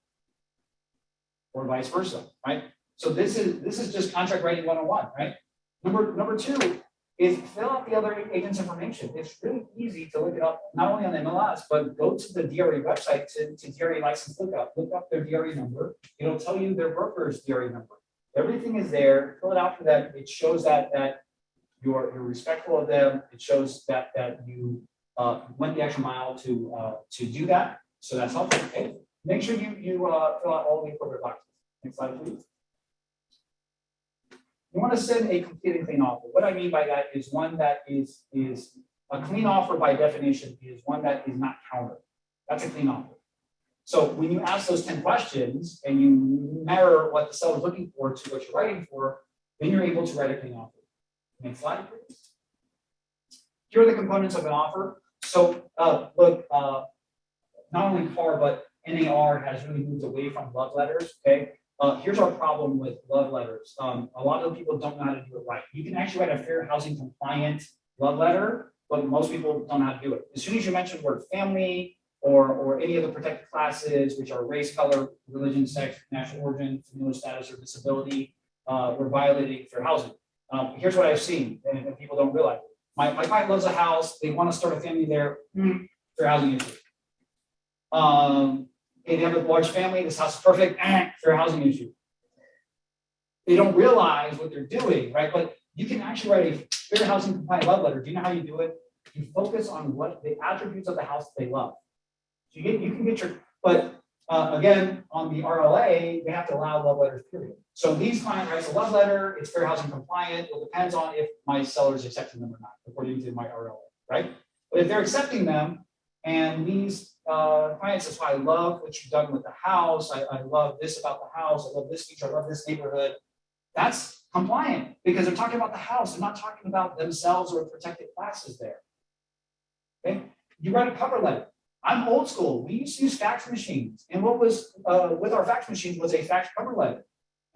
Or vice versa, right? So this is just contract writing 101, right? Number two is fill out the other agent's information. It's really easy to look it up, not only on MLS, but go to the DRE website to DRE license lookup. Look up their DRE number. It'll tell you their broker's DRE number. Everything is there. Fill it out for them. It shows that you're respectful of them. It shows that you went the extra mile to do that. So that's helpful. Okay. Make sure you fill out all the appropriate boxes. Next slide, please. You want to send a complete and clean offer. What I mean by that is one that is a clean offer by definition is one that is not countered. That's a clean offer. So when you ask those 10 questions and you mirror what the seller is looking for to what you're writing for, then you're able to write a clean offer. Next slide, please. Here are the components of an offer. So look, not only CAR, but NAR has really moved away from love letters, okay? Here's our problem with love letters. A lot of people don't know how to do it right. You can actually write a fair housing compliant love letter, but most people don't know how to do it. As soon as you mention the word family or any of the protected classes, which are race, color, religion, sex, national origin, familial status, or disability, we're violating fair housing. Here's what I've seen, and people don't realize it. My client loves a house. They want to start a family there. Fair housing issue. They have a large family. This house is perfect. Fair housing issue. They don't realize what they're doing, right? But you can actually write a fair housing compliant love letter. Do you know how you do it? You focus on what the attributes of the house they love. So you can get your, but again, on the RLA, they have to allow love letters, period. So these client writes a love letter. It's fair housing compliant. It depends on if my seller is accepting them or not, according to my RLA, right? But if they're accepting them, and these clients says, I love what you've done with the house. I love this about the house. I love this feature. I love this neighborhood. That's compliant because they're talking about the house. They're not talking about themselves or protected classes there. Okay. You write a cover letter. I'm old school. We used to use fax machines. And what was with our fax machines was a fax cover letter.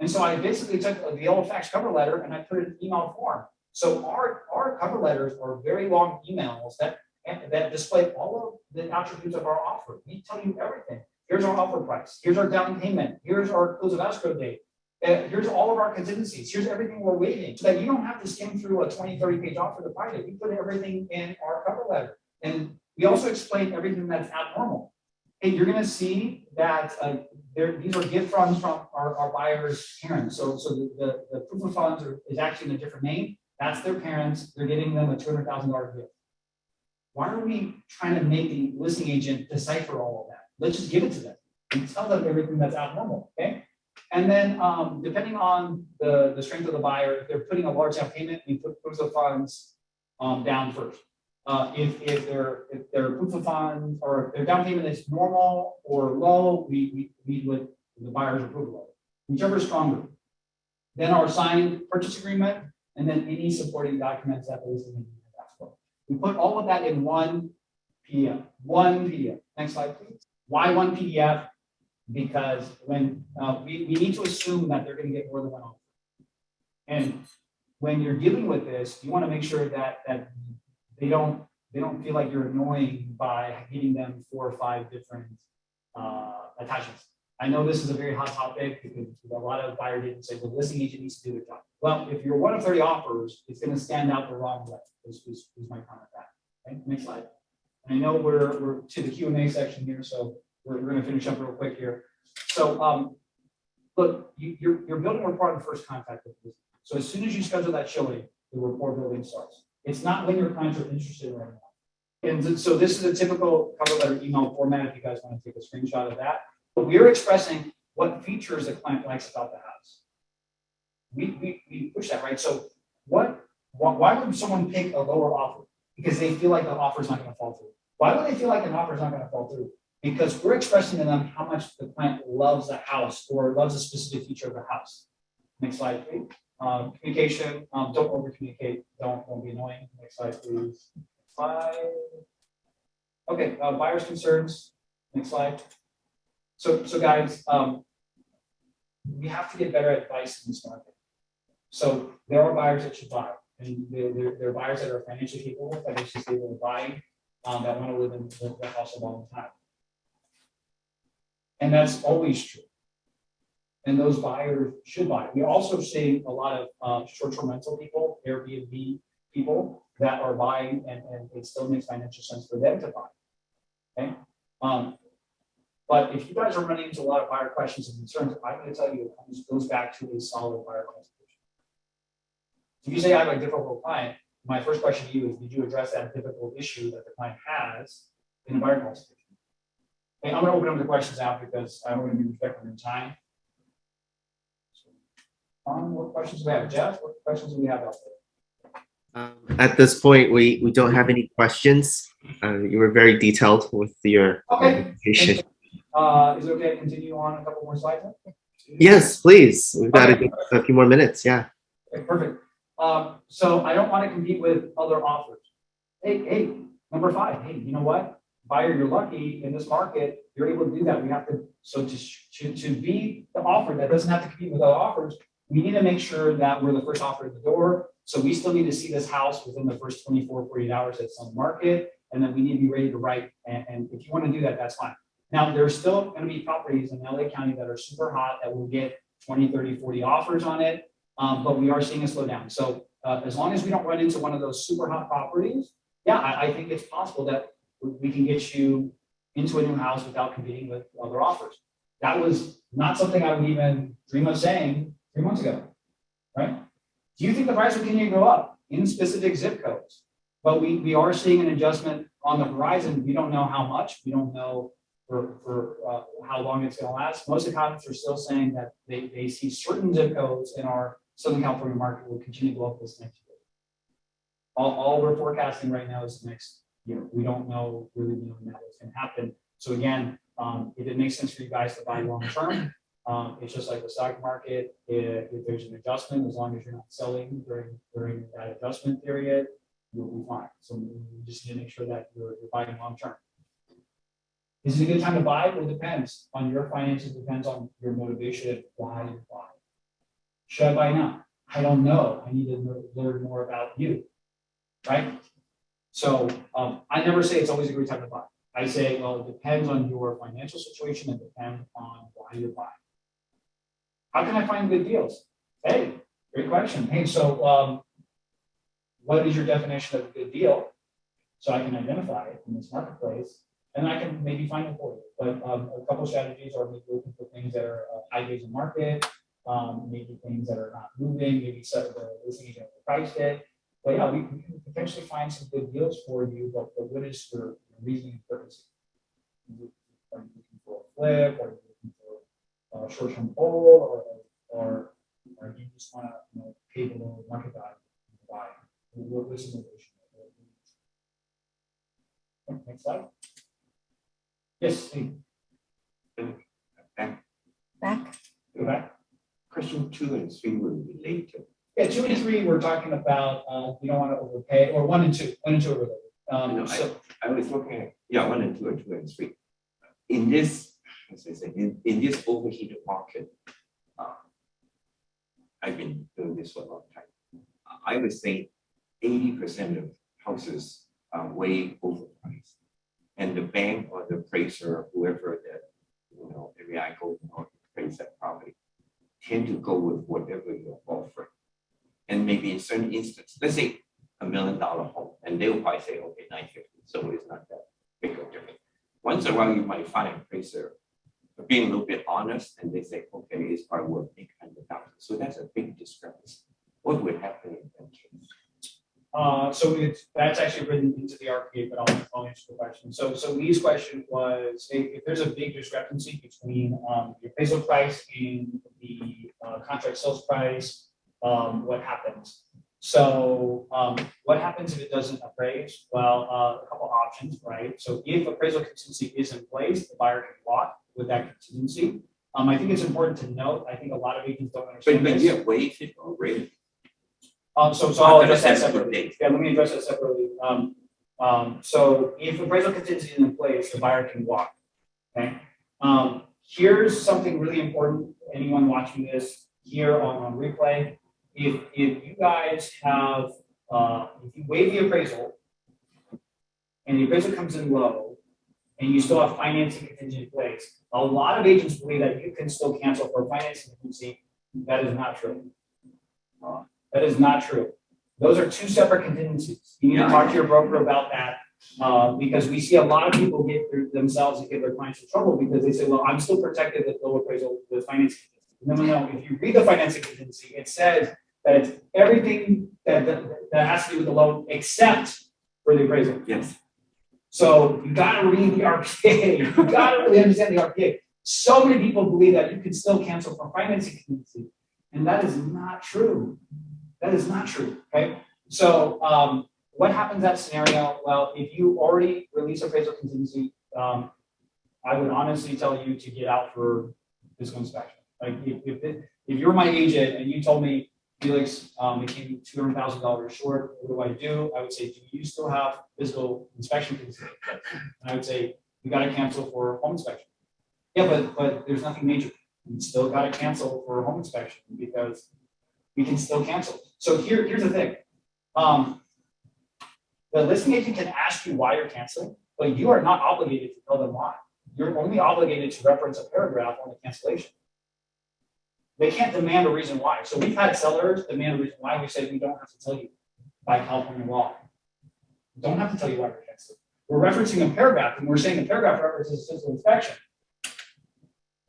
And so I basically took the old fax cover letter and I put it in email form. So our cover letters are very long emails that display all of the attributes of our offer. We tell you everything. Here's our offer price. Here's our down payment. Here's our close of escrow date. Here's all of our contingencies. Here's everything we're waiving so that you don't have to skim through a 20, 30 page offer to find it. We put everything in our cover letter. And we also explain everything that's abnormal. And you're going to see that these are gift funds from our buyer's parents. So the proof of funds is actually in a different name. That's their parents. They're getting them a $200,000 gift. Why are we trying to make the listing agent decipher all of that? Let's just give it to them and tell them everything that's abnormal, okay? And then depending on the strength of the buyer, if they're putting a large down payment, we put proofs of funds down first. If their proof of funds or their down payment is normal or low, we lead with the buyer's approval letter, whichever is stronger. Then our signed purchase agreement, and then any supporting documents that the listing agent has asked for. We put all of that in one PDF. One PDF. Next slide, please. Why one PDF? Because when we need to assume that they're going to get more than one offer. And when you're dealing with this, you want to make sure that they don't feel like you're annoying by hitting them 4 or 5 different attachments. I know this is a very hot topic because a lot of buyer didn't say the listing agent needs to do their job. Well, if you're one of 30 offers, it's going to stand out the wrong way. Is my comment that. Okay, next slide. And I know we're to the Q&A section here, so we're going to finish up real quick here. So look, you're building a rapport on first contact with this. So as soon as you schedule that showing, the rapport building starts. It's not when your clients are interested right now. And so this is a typical cover letter email format if you guys want to take a screenshot of that. But we're expressing what features the client likes about the house. We push that, right? So why would someone pick a lower offer? Because they feel like the offer is not going to fall through. Why would they feel like an offer is not going to fall through? Because we're expressing to them how much the client loves the house or loves a specific feature of the house. Next slide, please. Communication, don't over communicate, don't be annoying. Next slide, please. Slide. Okay, buyer's concerns. Next slide. So guys, we have to get better advice in this market. So there are buyers that should buy, and there are buyers that are financially capable, financially stable to buy, that want to live in the house a long time. And that's always true. And those buyers should buy. We're also seeing a lot of short-term rental people, Airbnb people that are buying, and it still makes financial sense for them to buy. Okay. But if you guys are running into a lot of buyer questions and concerns, I'm going to tell you it goes back to a solid buyer consultation. If you say I have a difficult client, my first question to you is, did you address that difficult issue that the client has in a buyer consultation? Okay, I'm going to open up the questions out because I want to be respectful of your time. What questions do we have? Jeff, what questions do we have out there? At this point, we don't have any questions. You were very detailed with your presentation. Is it okay to continue on a couple more slides? Yes, please. We've got a few more minutes. Yeah. Okay, perfect. So I don't want to compete with other offers. Hey, number 5. Hey, you know what? Buyer, you're lucky in this market. You're able to do that. We have to. So to be the offer that doesn't have to compete with other offers, we need to make sure that we're the first offer at the door. So we still need to see this house within the first 24, 48 hours that's on the market. And then we need to be ready to write. And if you want to do that, that's fine. Now, there's still going to be properties in LA County that are super hot that will get 20, 30, 40 offers on it. But we are seeing a slowdown. So as long as we don't run into one of those super hot properties, yeah, I think it's possible that we can get you into a new house without competing with other offers. That was not something I would even dream of saying 3 months ago, right? Do you think the price will continue to go up in specific zip codes? But we are seeing an adjustment on the horizon. We don't know how much. We don't know for how long it's going to last. Most economists are still saying that they see certain zip codes in our Southern California market will continue to go up this next year. All we're forecasting right now is the next year. We don't know really now what's going to happen. So again, if it makes sense for you guys to buy long term, it's just like the stock market. If there's an adjustment, as long as you're not selling during that adjustment period, you'll be fine. So we just need to make sure that you're buying long term. Is it a good time to buy? Well, it depends on your finances, depends on your motivation, why you buy. Should I buy now? I don't know. I need to learn more about you, right? So I never say it's always a great time to buy. I say, well, it depends on your financial situation and depends on why you're buying. How can I find good deals? Hey, great question. Hey, so what is your definition of a good deal? So I can identify it in this marketplace. And I can maybe find it for you. But a couple of strategies are maybe looking for things that are high days in market, maybe things that are not moving, maybe set the listing agent priced it. But yeah, we can potentially find some good deals for you. But what is your reasoning and purpose? Are you looking for a flip? Are you looking for a short-term hold? Or you just want to pay below market value to buy? What is the motivation? Next slide. Yes, Steve. Back. Go back. Question 2 and 3 will be later. Yeah, 2 and 3, we're talking about you don't want to overpay, or 1 and 2. 1 and 2 are related. I was looking at 1 and 2 and 2 and 3. In this, as I said, in this overheated market, I've been doing this for a long time. I would say 80% of houses are way overpriced. And the bank or the appraiser, whoever that or maybe I go, appraise that property, tend to go with whatever you're offering. And maybe in certain instances, let's say $1 million home, and they'll probably say, okay, 950, so it's not that big of a difference. Once in a while, you might find an appraiser being a little bit honest, and they say, okay, it's probably worth 800,000. So that's a big discrepancy. What would happen in that case? So that's actually written into the RPA, but I'll answer the question. So Lee's question was, if there's a big discrepancy between the appraisal price and the contract sales price, what happens? So what happens if it doesn't appraise? Well, a couple options, right? So if appraisal contingency is in place, the buyer can walk with that contingency. I think it's important to note, I think a lot of agents don't understand But this. you have waived it already. So I'll address that That's a good separately. date. Yeah, let me address that separately. So if appraisal contingency is in place, the buyer can walk. Okay. Here's something really important. Anyone watching this here on replay, if you guys have, if you waive the appraisal and the appraisal comes in low and you still have financing contingency in place, a lot of agents believe that you can still cancel for financing contingency. That is not true. That is not true. Those are two separate contingencies. You need to talk to your broker about that because we see a lot of people get themselves and get their clients in trouble because they say, well, I'm still protected with low appraisal with financing. No. If you read the financing contingency, it says that it's everything that has to do with the loan except for the appraisal. Yes. So you got to read the RPA. You got to really understand the RPA. So many people believe that you can still cancel for financing contingency, and that is not true. That is not true. Okay. So what happens in that scenario? Well, if you already release appraisal contingency, I would honestly tell you to get out for physical inspection. Like if you're my agent and you told me, Felix, it came $200,000 short, what do? I would say, do you still have physical inspection contingency? And I would say, you got to cancel for home inspection. Yeah, but there's nothing major. You still got to cancel for home inspection because we can still cancel. So here's the thing. The listing agent can ask you why you're canceling, but you are not obligated to tell them why. You're only obligated to reference a paragraph on the cancellation. They can't demand a reason why. So we've had sellers demand a reason why. We say we don't have to tell you by California law. We don't have to tell you why we're canceling. We're referencing a paragraph, and we're saying the paragraph references physical inspection.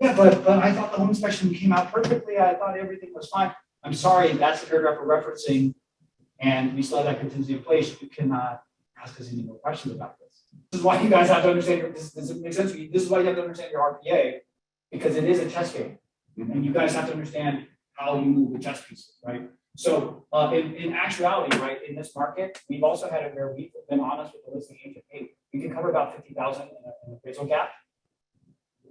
Yeah, but I thought the home inspection came out perfectly. I thought everything was fine. I'm sorry, that's the paragraph we're referencing, and we still have that contingency in place. You cannot ask us any more questions about this. This is why you guys have to understand this. Does it make sense to you? This is why you have to understand your RPA, because it is a chess game. And you guys have to understand how you move the chess pieces, right? So in actuality, right, in this market, we've also had it where we've been honest with the listing agent. Hey, we can cover about 50,000 in an appraisal gap.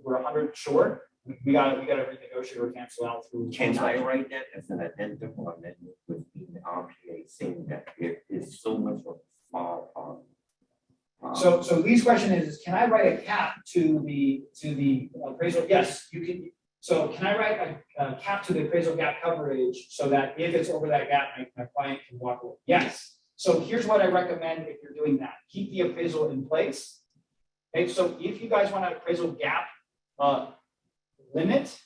We're 100 short. We got to renegotiate or cancel out through. Can I write that as an addendum or amendment within the RPA saying that it is so much of far apart? So Lee's question is, can I write a cap to the appraisal? Yes, you can. So can I write a cap to the appraisal gap coverage so that if it's over that gap, my client can walk away? Yes. So here's what I recommend if you're doing that. Keep the appraisal in place. Okay, so if you guys want an appraisal gap limit,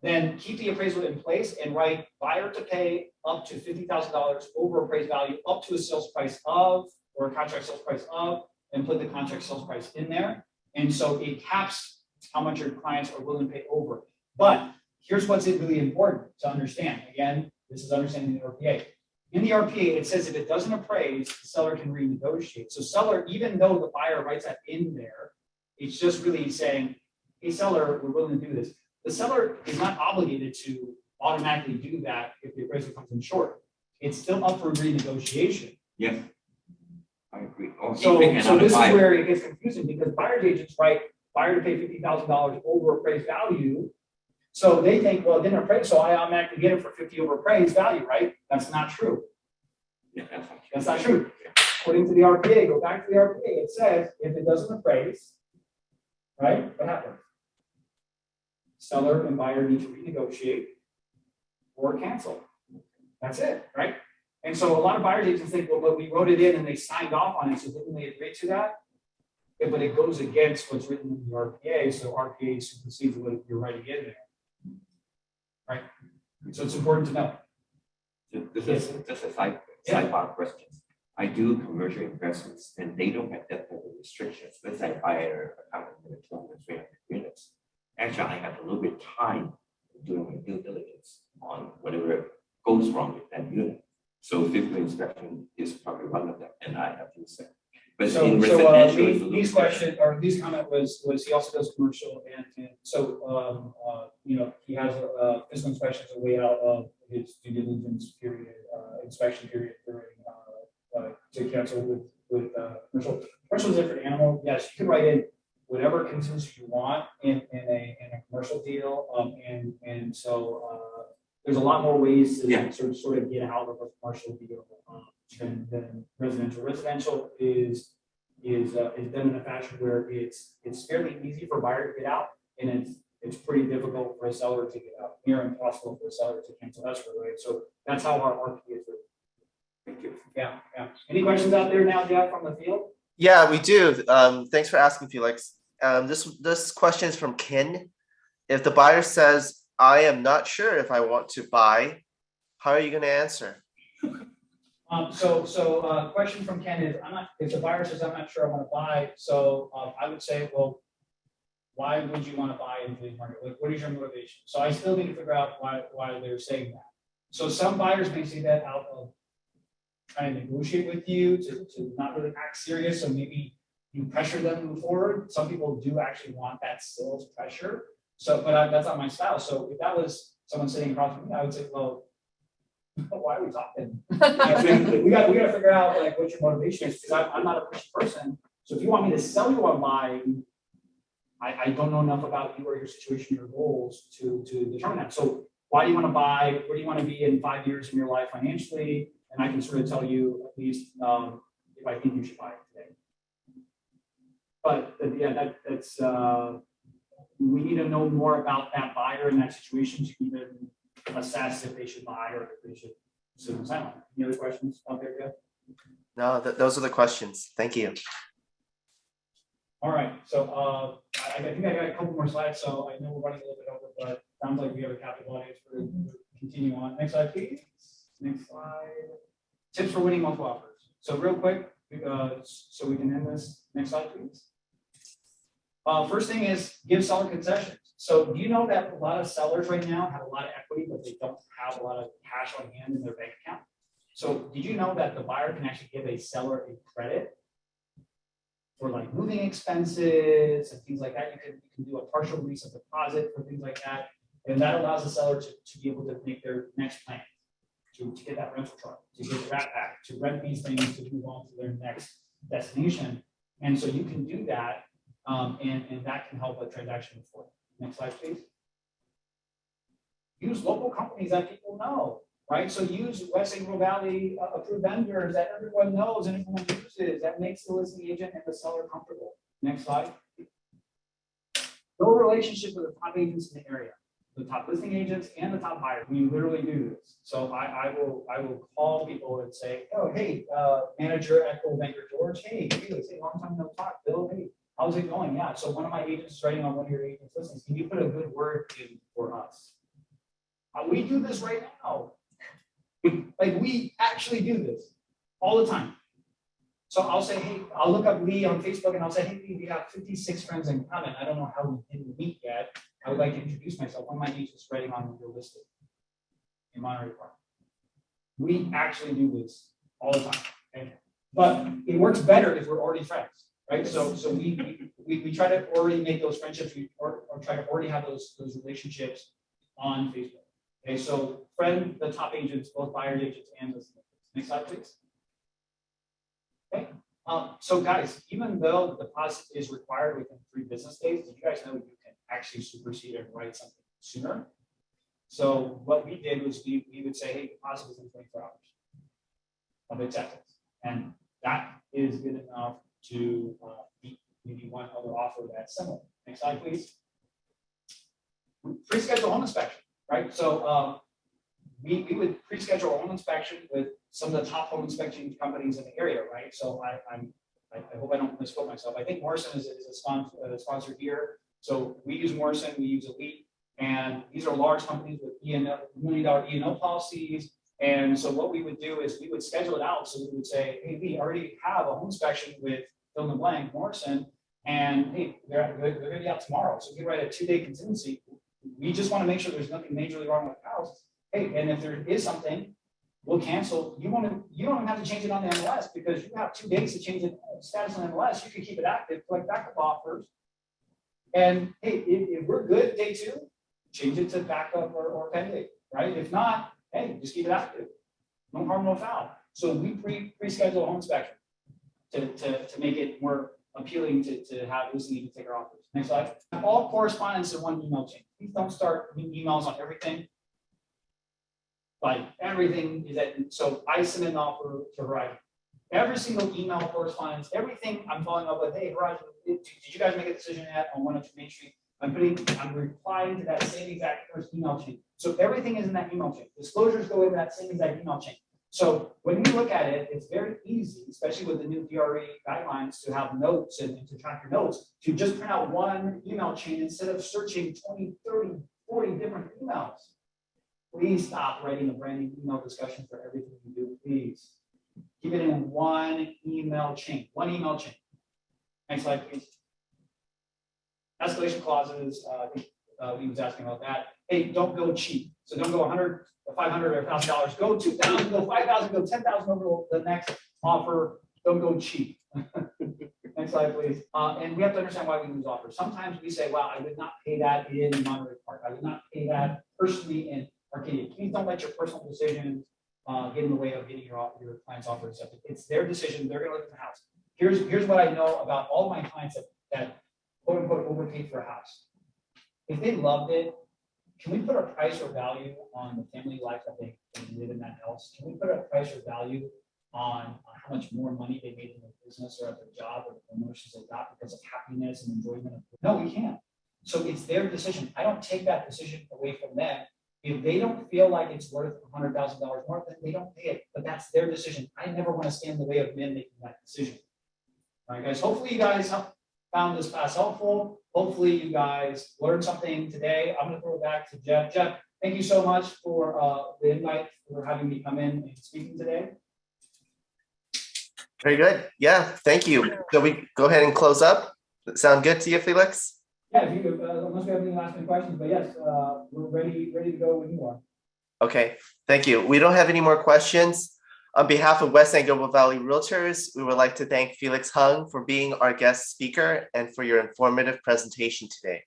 then keep the appraisal in place and write buyer to pay up to $50,000 over appraised value up to a sales price of, or a contract sales price of, and put the contract sales price in there. And so it caps how much your clients are willing to pay over. But here's what's really important to understand. Again, this is understanding the RPA. In the RPA, it says if it doesn't appraise, the seller can renegotiate. So seller, even though the buyer writes that in there, it's just really saying, hey, seller, we're willing to do this. The seller is not obligated to automatically do that if the appraisal comes in short. It's still up for renegotiation. Yes, I agree. So this is where it gets confusing because buyer's agents write buyer to pay $50,000 over appraised value. So they think, well, it didn't appraise, so I automatically get it for 50 over appraised value, right? That's not true. Yeah, that's not true. According to the RPA, go back to the RPA, it says if it doesn't appraise, right, what happens? Seller and buyer need to renegotiate or cancel. That's it, right? And so a lot of buyer's agents think, well, but we wrote it in and they signed off on it, so didn't they agree to that? but it goes against what's written in the RPA, so RPA supersedes what you're writing in there. Right? So it's important to know. This is just a sidebar question. I do commercial investments and they don't have that type of restrictions. Let's say I buy an apartment with 200, 300 units. Actually, I have a little bit time doing my due diligence on whatever goes wrong with that unit. So physical inspection is probably one of them, and I have to say. But in residential, it's a little these different. question or these comment was he also does commercial and so he has physical inspection as a way out of his due diligence period, inspection period during to cancel with commercial. Commercial is a different animal. Yes, you can write in whatever contingency you want in a commercial deal, and so there's a lot more ways to sort of get out of a commercial deal than residential. Residential is done in a fashion where it's fairly easy for a buyer to get out, and it's pretty difficult for a seller to get out. Near impossible for a seller to cancel escrow, right? So that's how our RP is written. Thank you. Yeah. Any questions out there now, Jeff, from the field? Yeah, we do. Thanks for asking, Felix. This question is from Ken. If the buyer says, I am not sure if I want to buy, how are you going to answer? Question from Ken is, if the buyer says, I'm not sure I want to buy, so I would say, well, why would you want to buy in today's market? Like, what is your motivation? So I still need to figure out why they're saying that. So some buyers may say that out of trying to negotiate with you to not really act serious. So maybe you pressure them to move forward. Some people do actually want that sales pressure. So, but that's not my style. So if that was someone sitting across from me, I would say, well, why are we talking? we got to figure out like what your motivation is, because I'm not a pushy person. So if you want me to sell you on buying, I don't know enough about you or your situation, your goals to determine that. So why do you want to buy? Where do you want to be in 5 years in your life financially? And I can sort of tell you at least if I think you should buy it today. But yeah, that's we need to know more about that buyer in that situation to even assess if they should buy or if they should sit on silent. Any other questions out there, Jeff? No, those are the questions. Thank you. All right, so I think I got a couple more slides, so I know we're running a little bit over, but sounds like we have a captive audience for continue on. Next slide, please. Next slide. Tips for winning multiple offers. So real quick, so we can end this. Next slide, please. First thing is give seller concessions. So do you know that a lot of sellers right now have a lot of equity, but they don't have a lot of cash on hand in their bank account? So did you know that the buyer can actually give a seller a credit for like moving expenses and things like that? You can do a partial release of deposit for things like that. And that allows the seller to be able to make their next plan, to get that rental truck, to get the rat pack, to rent these things, to move on to their next destination. And so you can do that, and that can help a transaction for you. Next slide, please. Use local companies that people know, right? So use West Angel Valley approved vendors that everyone knows and everyone uses. That makes the listing agent and the seller comfortable. Next slide. Build a relationship with the top agents in the area, the top listing agents and the top buyers. We literally do this. So I will call people and say, oh, hey, manager at Coldwell Banker George, hey, Felix, hey, long time no talk. Bill, hey, how's it going? Yeah. So one of my agents is writing on one of your agents' listings. Can you put a good word in for us? We do this right now. Like we actually do this all the time. So I'll say, hey, I'll look up Lee on Facebook and I'll say, hey, Lee, we have 56 friends in common. I don't know how we didn't meet yet. I would like to introduce myself. One of my agents is writing on your listing in Monterey Park. We actually do this all the time. Okay? But it works better if we're already friends, right? So we try to already make those friendships or try to already have those relationships on Facebook. Okay, so friend the top agents, both buyer agents and listing agents. Next slide, please. Okay. So guys, even though the deposit is required within 3 business days, did you guys know you can actually supersede and write something sooner? So what we did was we would say, hey, deposit within 24 hours of acceptance. And that is good enough to beat maybe one other offer that's similar. Next slide, please. Pre-schedule home inspection, right? So we would pre-schedule home inspection with some of the top home inspection companies in the area, right? So I'm I hope I don't misquote myself. I think Morrison is a sponsor here. So we use Morrison, we use Elite, and these are large companies with $1 million E&O policies. And so what we would do is we would schedule it out. So we would say, hey, we already have a home inspection with fill in the blank, Morrison, and hey, they're going to be out tomorrow. So we write a 2-day contingency. We just want to make sure there's nothing majorly wrong with the house. Hey, and if there is something, we'll cancel. You don't even have to change it on the MLS because you have 2 days to change the status on MLS. You can keep it active, collect backup offers. And hey, if we're good day 2, change it to backup or pending, right? If not, hey, just keep it active. No harm, no foul. So we pre-schedule a home inspection to make it more appealing to have who's need to take our offers. Next slide. All correspondence in one email chain. Please don't start emails on everything. Like everything is that. So I submit an offer to Verizon. Every single email correspondence, everything I'm following up with, hey, Verizon, did you guys make a decision yet on 102 Main Street? I'm replying to that same exact first email chain. So everything is in that email chain. Disclosures go in that same exact email chain. So when we look at it, it's very easy, especially with the new DRE guidelines, to have notes and to track your notes, to just print out one email chain instead of searching 20, 30, 40 different emails. Please stop writing a brand new email discussion for everything you do, please. Keep it in one email chain, Next slide, please. Escalation clauses, I think we was asking about that. Hey, don't go cheap. So don't go 100 or 500 or $1,000. Go 2,000, go 5,000, go 10,000 over the next offer. Don't go cheap. Next slide, please. And we have to understand why we lose offers. Sometimes we say, wow, I would not pay that in Monterey Park. I would not pay that personally in Arcadia. Please don't let your personal decisions get in the way of getting your client's offer accepted. It's their decision. They're going to look at the house. Here's what I know about all my clients that quote unquote overpaid for a house. If they loved it, can we put a price or value on the family life that they live in that house? Can we put a price or value on how much more money they made in their business or at their job or the promotions they got because of happiness and enjoyment? No, we can't. So it's their decision. I don't take that decision away from them. If they don't feel like it's worth $100,000 more, then they don't pay it. But that's their decision. I never want to stand in the way of men making that decision. All right, guys. Hopefully you guys found this class helpful. Hopefully you guys learned something today. I'm going to throw it back to Jeff. Jeff, thank you so much for the invite, for having me come in and speaking today. Very good. Yeah, thank you. So we go ahead and close up. Sound good to you, Felix? Yeah, if you unless we have any last minute questions, but yes, we're ready to go when you are. Okay, thank you. We don't have any more questions. On behalf of West Anguilla Valley Realtors, we would like to thank Felix Hung for being our guest speaker and for your informative presentation today.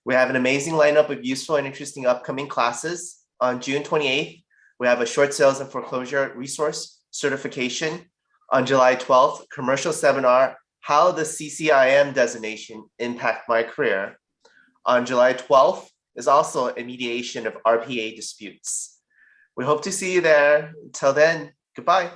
We have an amazing lineup of useful and interesting upcoming classes. On June 28th, we have a short sales and foreclosure resource certification. On July 12th, commercial seminar, How the CCIM designation impact my career. On July 12th is also a mediation of RPA disputes. We hope to see you there. Until then, goodbye.